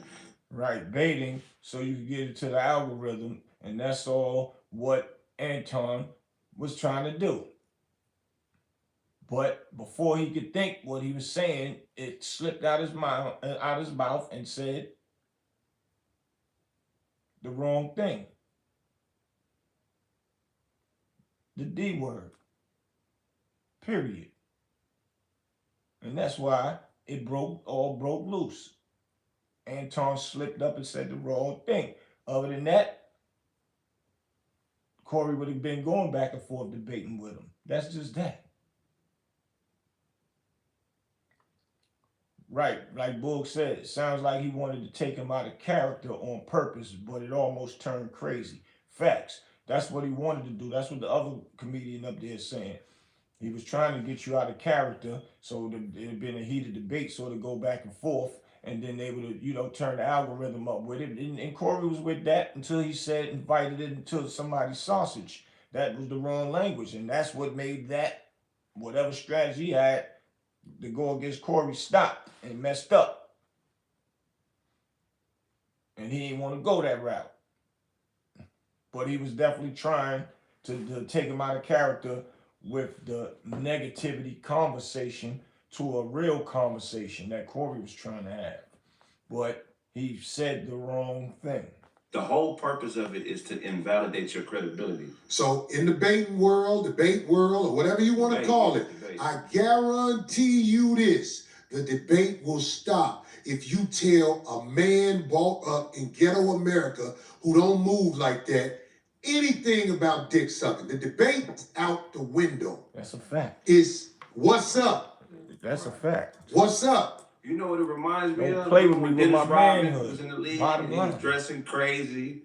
Right, baiting, so you can get into the algorithm, and that's all what Anton was trying to do. But before he could think what he was saying, it slipped out his mouth and said the wrong thing. The D word. Period. And that's why it broke loose. Anton slipped up and said the wrong thing. Other than that, Corey would have been going back and forth debating with him. That's just that. Right, like Boog said, it sounds like he wanted to take him out of character on purpose, but it almost turned crazy. Facts. That's what he wanted to do. That's what the other comedian up there is saying. He was trying to get you out of character, so it had been a heated debate, so to go back and forth, and then they would, turn the algorithm up with it. And Corey was with that until he said, invited it into somebody's sausage. That was the wrong language, and that's what made that, whatever strategy he had to go against Corey, stopped and messed up. And he didn't want to go that route. But he was definitely trying to take him out of character with the negativity conversation to a real conversation that Corey was trying to have. But he said the wrong thing. The whole purpose of it is to invalidate your credibility. So in the debate world, or whatever you want to call it, I guarantee you this, the debate will stop if you tell a man brought up in ghetto America who don't move like that anything about dick sucking. The debate's out the window. That's a fact. It's what's up? That's a fact. What's up? You know what it reminds me Don't of? play with me when with Dennis my Rodman manhood. was in the league Bottom and he was line. dressing crazy.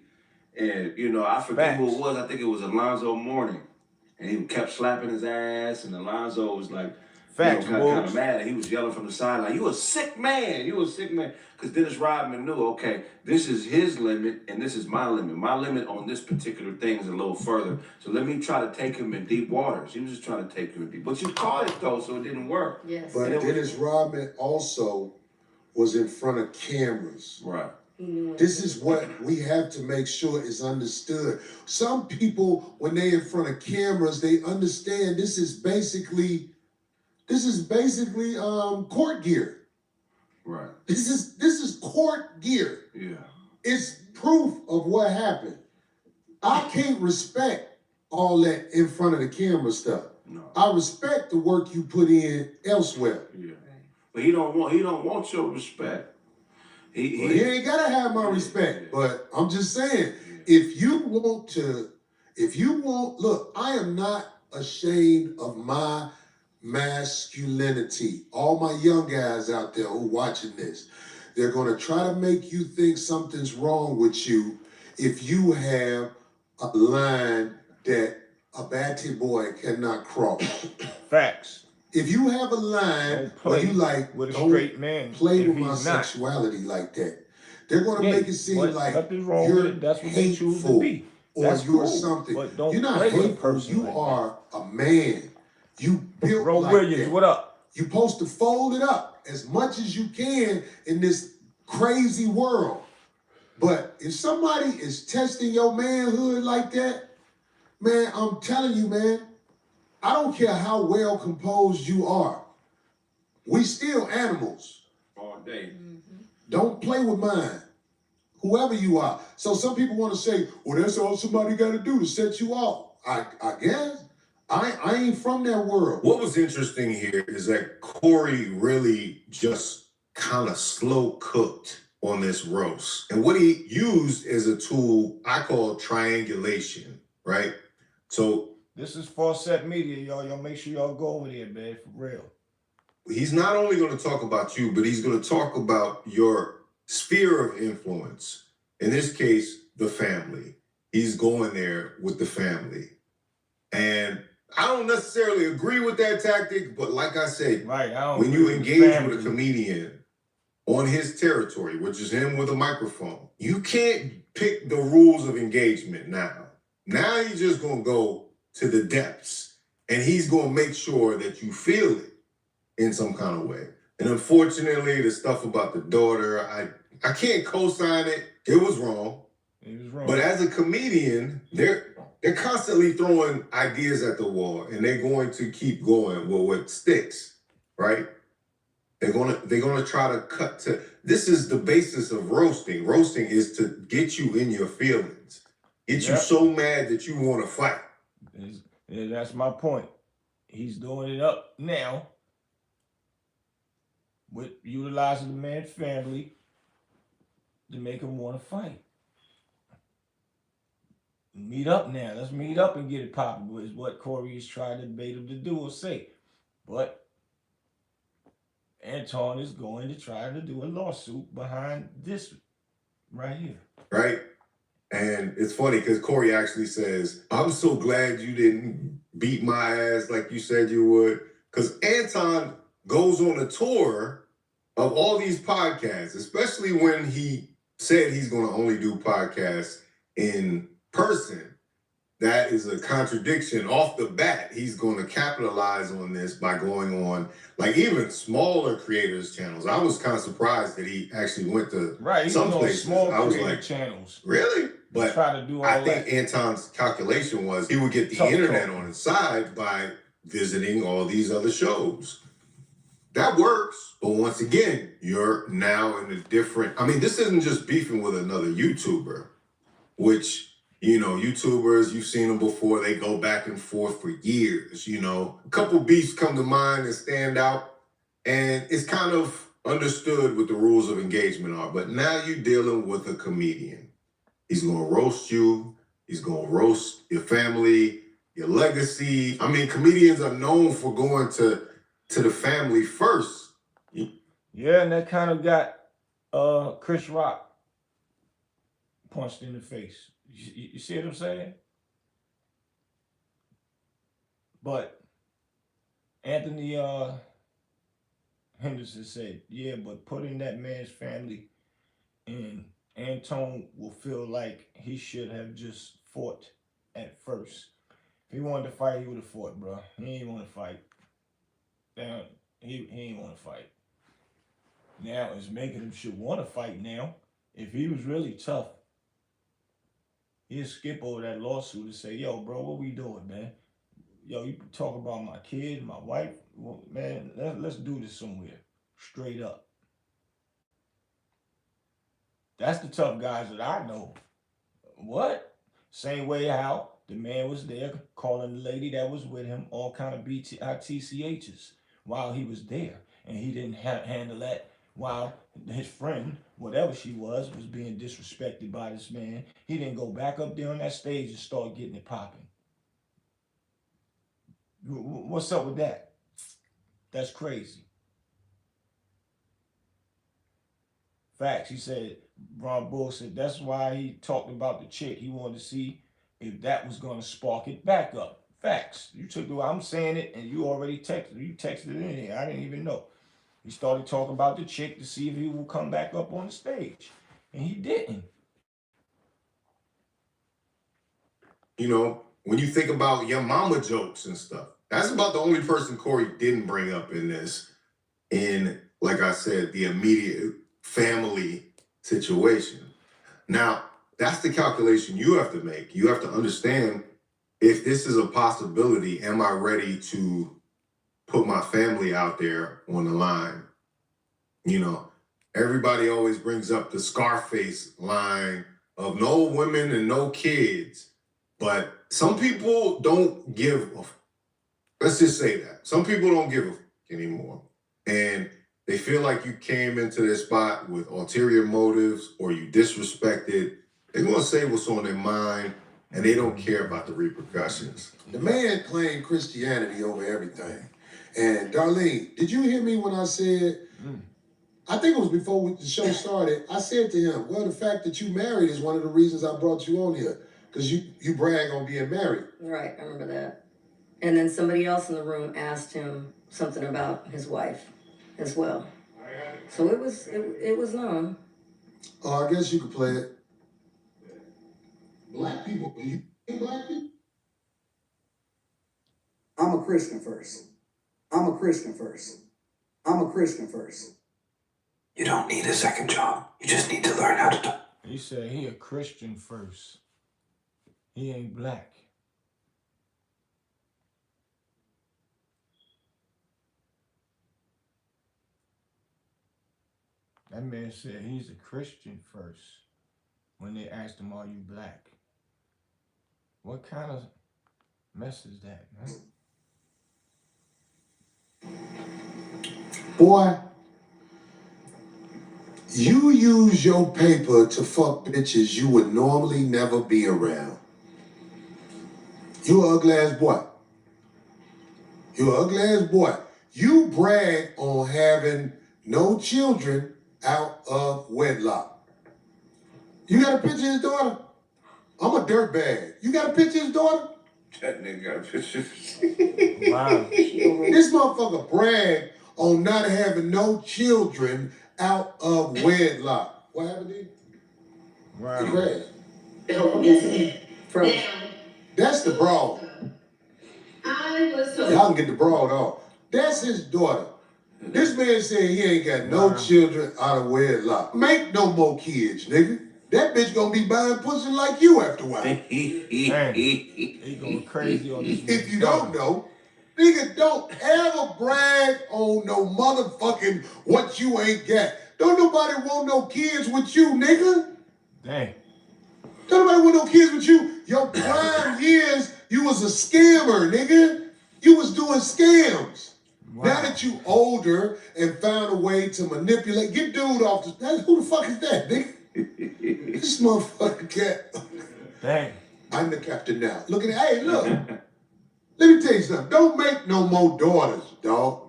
And, I forget who it was. I think it was Alonzo Mourning. And he kept slapping his ass. And Alonzo was like, Facts, kind of mad. And he was yelling from the sideline, "You a sick man. You a sick man." Because Dennis Rodman knew, okay, this is his limit and this is my limit. My limit on this particular thing is a little further. So let me try to take him in deep waters. He was just trying to take him in deep. But you caught it, though, so it didn't work. Yes. But Dennis Rodman also was in front of cameras. Right. This is what we have to make sure is understood. Some people, when they're in front of cameras, they understand this is basically This is basically court gear. Right. This is court gear. Yeah. It's proof of what happened. I can't respect all that in front of the camera stuff. No. I respect the work you put in elsewhere. Yeah. But he don't want your respect. He ain't gotta have my respect. But I'm just saying, if you want, look, I am not ashamed of my masculinity. All my young guys out there who watching this, they're gonna try to make you think something's wrong with you if you have a line that a batty boy cannot cross. Facts. If you have a line where you like, with a don't straight man, play with my he's not. sexuality like that, they're gonna make it seem like nothing's wrong with you're it. That's what they choose to hateful be. or That's you're cool, something. but don't You're not play with a hateful. person You like are a man. You built Bro like Williams, that. what up? You're supposed to fold it up as much as you can in this crazy world. But if somebody is testing your manhood like that, man, I'm telling you, man, I don't care how well composed you are. We still animals. all day. Don't play with mine, whoever you are. So some people want to say, well, that's all somebody got to do to set you off. I guess. I ain't from that world. What was interesting here is that Corey really just kind of slow cooked on this roast. And what he used as a tool I call triangulation, right? So This is Fawcett Media, y'all. Y'all make sure y'all go over there, man, for real. he's not only going to talk about you, but he's going to talk about your sphere of influence. In this case, the family. He's going there with the family. And I don't necessarily agree with that tactic, but like I said, Right. when you engage with a comedian on his territory, which is him with a microphone, you can't pick the rules of engagement now. Now he's just going to go to the depths, and he's going to make sure that you feel it in some kind of way. And unfortunately, the stuff about the daughter, I can't co-sign it. It was wrong. It was wrong. But as a comedian, they're constantly throwing ideas at the wall, and they're going to keep going with what sticks, right? They're gonna try to cut to. This is the basis of roasting. Roasting is to get you in your feelings, get you so mad that you want to fight. That's my point. He's doing it up now with utilizing the man's family to make him want to fight. Meet up now. Let's meet up and get it popping, is what Corey is trying to bait him to do or say. But Anton is going to try to do a lawsuit behind this right here. Right? And it's funny because Corey actually says, I'm so glad you didn't beat my ass like you said you would. Because Anton goes on a tour of all these podcasts, especially when he said he's going to only do podcasts in person. That is a contradiction off the bat. He's going to capitalize on this by going on, like, even smaller creators' channels. I was kind of surprised that he actually went to some places. Small I was like, channels. really? But try to do all I think Anton's calculation was he would get the internet on his side by visiting all these other shows. That works. But once again, you're now in a different... I mean, this isn't just beefing with another YouTuber, which... You know, YouTubers, you've seen them before. They go back and forth for years, you know. A couple beefs come to mind and stand out. And it's kind of understood what the rules of engagement are. But now you're dealing with a comedian. He's going to roast you. He's going to roast your family, your legacy. I mean, comedians are known for going to the family first. Yeah, and that kind of got Chris Rock punched in the face. You see what I'm saying? But Anthony Henderson said, yeah, but put in that man's family, and Anton will feel like he should have just fought at first. If he wanted to fight, he would have fought, bro. He ain't want to fight. Now, he ain't want to fight. Now it's making him should want to fight now. If he was really tough, he'll skip over that lawsuit and say, yo, bro, what we doing, man? yo, you talk about my kids, my wife. Well, man, let's do this somewhere. Straight up. That's the tough guys that I know. What? Same way how the man was there calling the lady that was with him all kind of BTITCHs while he was there, and he didn't handle that while his friend, whatever she was being disrespected by this man. He didn't go back up there on that stage and start getting it popping. What's up with that? That's crazy. Facts. He said, Ron Bull said that's why he talked about the chick. He wanted to see if that was going to spark it back up. Facts. You took the, I'm saying it, and you already texted. You texted it in here. I didn't even know. He started talking about the chick to see if he will come back up on the stage, and he didn't. You know, when you think about your mama jokes and stuff, that's about the only person Corey didn't bring up in this. In, like I said, the immediate family situation. Now, that's the calculation you have to make. You have to understand, if this is a possibility, am I ready to put my family out there on the line? You know, everybody always brings up the Scarface line of no women and no kids. But some people don't give a, let's just say that. Some people don't give a anymore. And they feel like you came into this spot with ulterior motives or you disrespected. They're going to say what's on their mind, and they don't care about the repercussions. The man claimed Christianity over everything. And Darlene, did you hear me when I said, I think it was before the show started, I said to him, well, the fact that you married is one of the reasons I brought you on here. Because you brag on being married. Right, I remember that. And then somebody else in the room asked him something about his wife as well. So it was known. Oh, I guess you could play it. Black people, you black people? I'm a Christian first. I'm a Christian first. I'm a Christian first. You don't need a second job. You just need to learn how to talk. He said he a Christian first. He ain't black. That man said he's a Christian first when they asked him, are you black? What kind of mess is that, man? Boy, you use your paper to fuck bitches you would normally never be around. You an ugly ass boy. You an ugly ass boy. You brag on having no children out of wedlock. You got a picture of his daughter? I'm a dirtbag. You got a picture of his daughter? That nigga got a picture. Wow. This motherfucker bragged on not having no children out of wedlock. What happened to you? Wow. He bragged. Frozen. That's the broad. Y'all can get the broad off. That's his daughter. This man said he ain't got no children out of wedlock. Make no more kids, nigga. That bitch gonna be buying pussy like you after a while. He going crazy on this. If you don't know, nigga, don't ever brag on no motherfucking what you ain't got. Don't nobody want no kids with you, nigga. Dang. Don't nobody want no kids with you. Your prime years, you was a scammer, nigga. You was doing scams. Wow. Now that you older and found a way to manipulate, get dude off the, who the fuck is that, nigga? This motherfucker cat. Dang. I'm the captain now. Look at it. Hey, look. Let me tell you something. Don't make no more daughters, dog.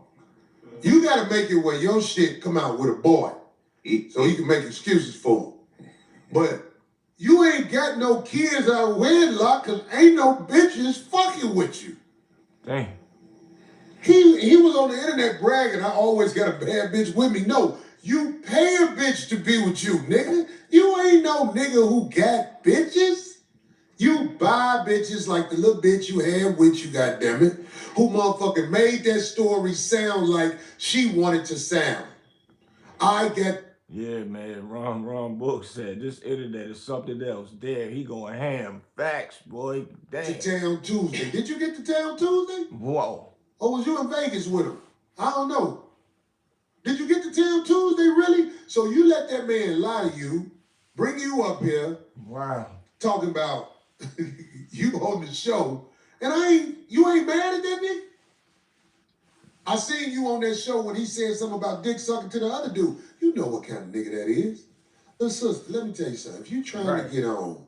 You gotta make it where your shit come out with a boy. So you can make excuses for him. But you ain't got no kids out of wedlock because ain't no bitches fucking with you. Dang. He was on the internet bragging, I always got a bad bitch with me. No, you pay a bitch to be with you, nigga. You ain't no nigga who got bitches. You buy bitches like the little bitch you had with you, goddammit, who motherfucking made that story sound like she wanted to sound. I get Yeah, man. Ron Book said this internet is something else. Damn, he going ham. Facts, boy. To Damn. Town Tuesday. Did you get to Town Tuesday? Whoa. Or was you in Vegas with him? I don't know. Did you get to Town Tuesday, really? So you let that man lie to you, bring you up here, Wow. talking about you on the show, and you ain't mad at that nigga? I seen you on that show when he said something about dick sucking to the other dude. You know what kind of nigga that is. But sister, let me tell you something. If you trying to get on,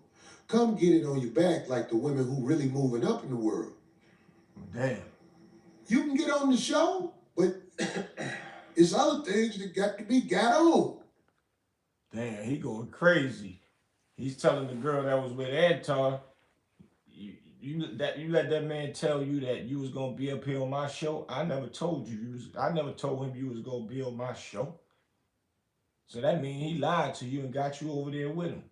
come get it on your back like the women who really moving up in the world. Damn. You can get on the show, but it's other things that got to be got on. Damn, he going crazy. He's telling the girl that was with Anton, you let that man tell you that you was gonna be up here on my show. I never told you, I never told him you was gonna be on my show. So that means he lied to you and got you over there with him.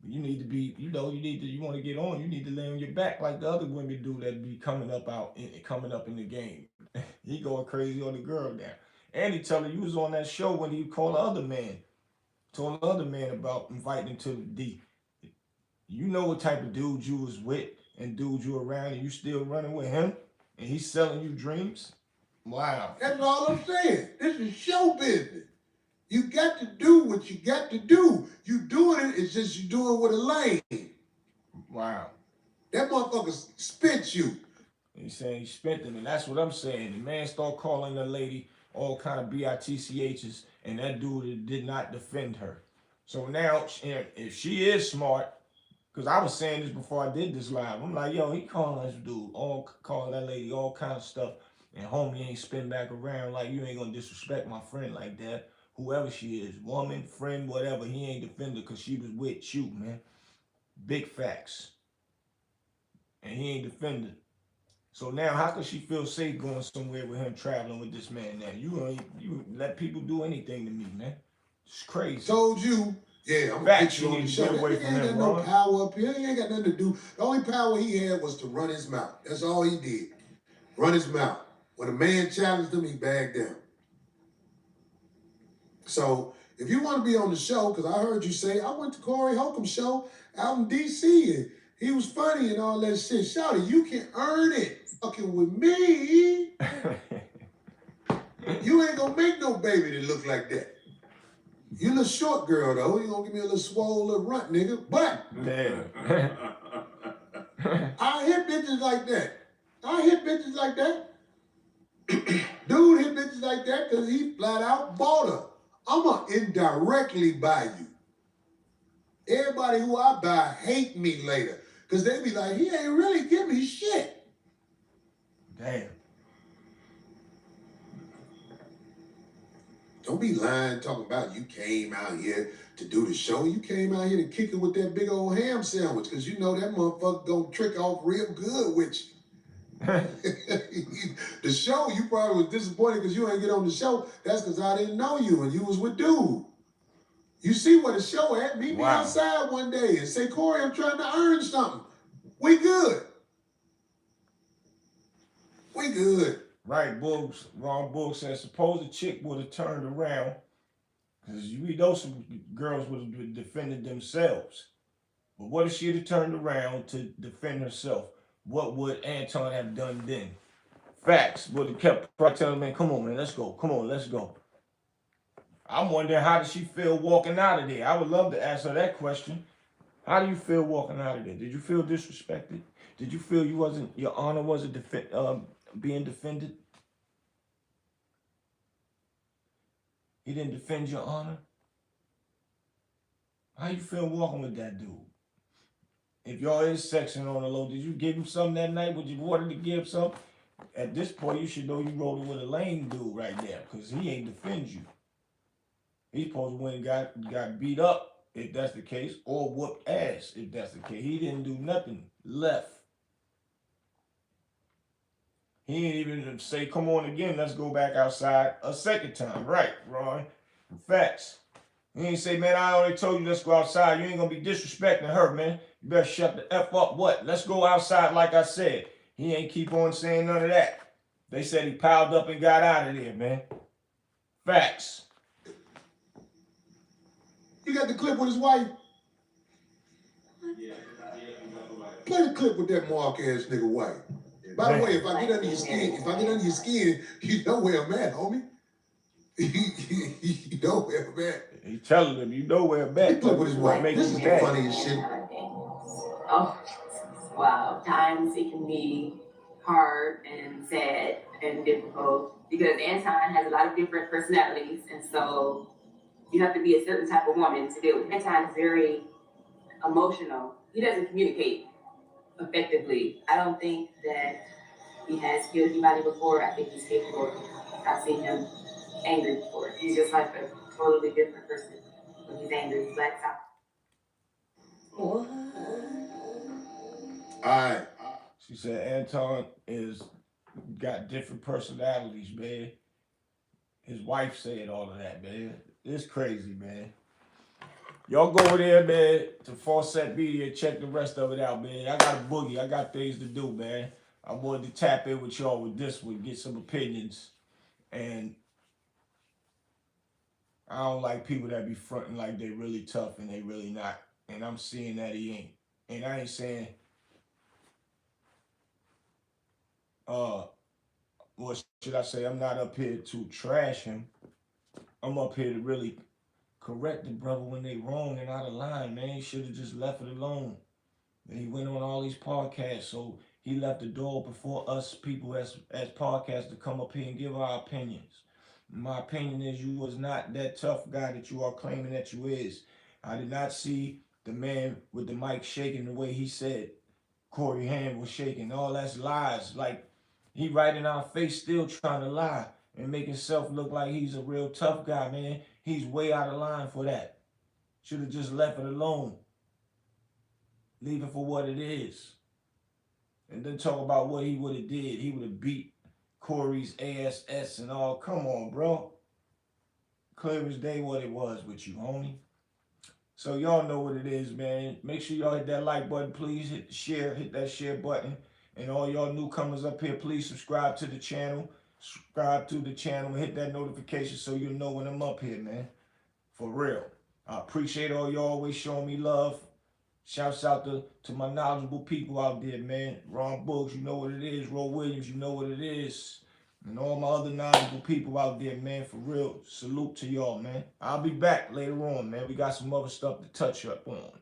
You need to be, you want to get on, you need to lay on your back like the other women do that be coming up in the game. He going crazy on the girl now. And he telling you was on that show when he called the other man. Told the other man about inviting him to the D. You know what type of dude you was with and dude you around and you still running with him and he's selling you dreams? Wow. That's all I'm saying. This is show business. You got to do what you got to do. You doing it, it's just you doing with a lane. Wow. That motherfucker spit you. He's saying he spent them, and that's what I'm saying. The man start calling the lady all kind of bitchs, and that dude did not defend her. So now, if she is smart, because I was saying this before I did this live, I'm like, yo, he calling this dude, calling that lady all kind of stuff, and homie ain't spin back around like you ain't gonna disrespect my friend like that. Whoever she is, woman, friend, whatever, he ain't defend her because she was with you, man. Big facts. And he ain't defended. So now, how could she feel safe going somewhere with him traveling with this man? Now you let people do anything to me, man. It's crazy. Told you, yeah, I'm gonna get you on the show. That nigga ain't got no power up here. He ain't got nothing to do. The only power he had was to run his mouth. That's all he did. Run his mouth. When a man challenged him, he bagged down. So if you want to be on the show, because I heard you say, I went to Corey Holcomb's show out in D.C. and he was funny and all that shit. Shouty, you can earn it. Fucking with me, you ain't gonna make no baby that look like that. You a little short girl though. You gonna give me a little swole little runt, nigga. But I hit bitches like that. Dude hit bitches like that because he flat out bought her. I'ma indirectly buy you. Everybody who I buy hate me later. Because they be like, he ain't really give me shit. Damn. Don't be lying, talking about you came out here to do the show. You came out here to kick it with that big old ham sandwich, because you know that motherfucker gonna trick off real good with you. The show, you probably was disappointed because you ain't get on the show. That's because I didn't know you and you was with dude. You see what the show at? Meet me outside one day and say, Corey, I'm trying to earn something. We good. We good. Right, Ron Book says, suppose a chick would have turned around, because we know some girls would have defended themselves. But what if she had turned around to defend herself? What would Anton have done then? Facts. Would have kept telling man, come on, man, let's go. Come on, let's go. I'm wondering, how did she feel walking out of there? I would love to ask her that question. How do you feel walking out of there? Did you feel disrespected? Did you feel your honor wasn't being defended? He didn't defend your honor? How you feel walking with that dude? If y'all is sexing on the low, did you give him something that night? Would you wanted to give something? At this point, you should know you rolling with a lame dude right there, because he ain't defend you. He's supposed to win and got beat up, if that's the case, or whooped ass, if that's the case. He didn't do nothing. Left. He ain't even say, come on again, let's go back outside a second time. Right, Ron? Facts. He ain't say, man, I already told you let's go outside. You ain't gonna be disrespecting her, man. You better shut the F up. What? Let's go outside like I said. He ain't keep on saying none of that. They said he piled up and got out of there, man. Facts. got the clip with his wife? Play the clip with that mark ass nigga wife. By the way, if I get under your skin, you know where I'm at, homie. You know where I'm at. He telling him, you know where I'm at. Clip with his wife. This is the funniest shit. Oh, wow. Times it can be hard and sad and difficult because Anton has a lot of different personalities, and so you have to be a certain type of woman to deal with. Anton is very emotional. He doesn't communicate effectively. I don't think that he has killed anybody before. I think he's capable. I've seen him angry before. He's just like a totally different person when he's angry. He's blacks out. What? Alright. She said Anton got different personalities, man. His wife said all of that, man. It's crazy, man. Y'all go over there, man, to Fawcett Media and check the rest of it out, man. I got a boogie. I got things to do, man. I wanted to tap in with y'all with this one, get some opinions. And I don't like people that be fronting like they really tough and they really not. And I'm seeing that he ain't. And I ain't saying, what should I say? I'm not up here to trash him. I'm up here to really correct the brother when they wrong and out of line, man. He should have just left it alone. And he went on all these podcasts, so he left the door before us people as podcasts to come up here and give our opinions. My opinion is you was not that tough guy that you are claiming that you is. I did not see the man with the mic shaking the way he said Corey hand was shaking. All that's lies. Like, he right in our face still trying to lie and make himself look like he's a real tough guy, man. He's way out of line for that. Should have just left it alone. Leave it for what it is. And then talk about what he would have did. He would have beat Corey's ASS and all. Come on, bro. Clear as day what it was with you, homie. So y'all know what it is, man. Make sure y'all hit that like button, please. Hit the share, hit that share button. And all y'all newcomers up here, please subscribe to the channel. Subscribe to the channel and hit that notification so you'll know when I'm up here, man. For real. I appreciate all y'all always showing me love. Shouts out to my knowledgeable people out there, man. Ron Books, you know what it is. Ro Williams, you know what it is. And all my other knowledgeable people out there, man. For real, salute to y'all, man. I'll be back later on, man. We got some other stuff to touch up on.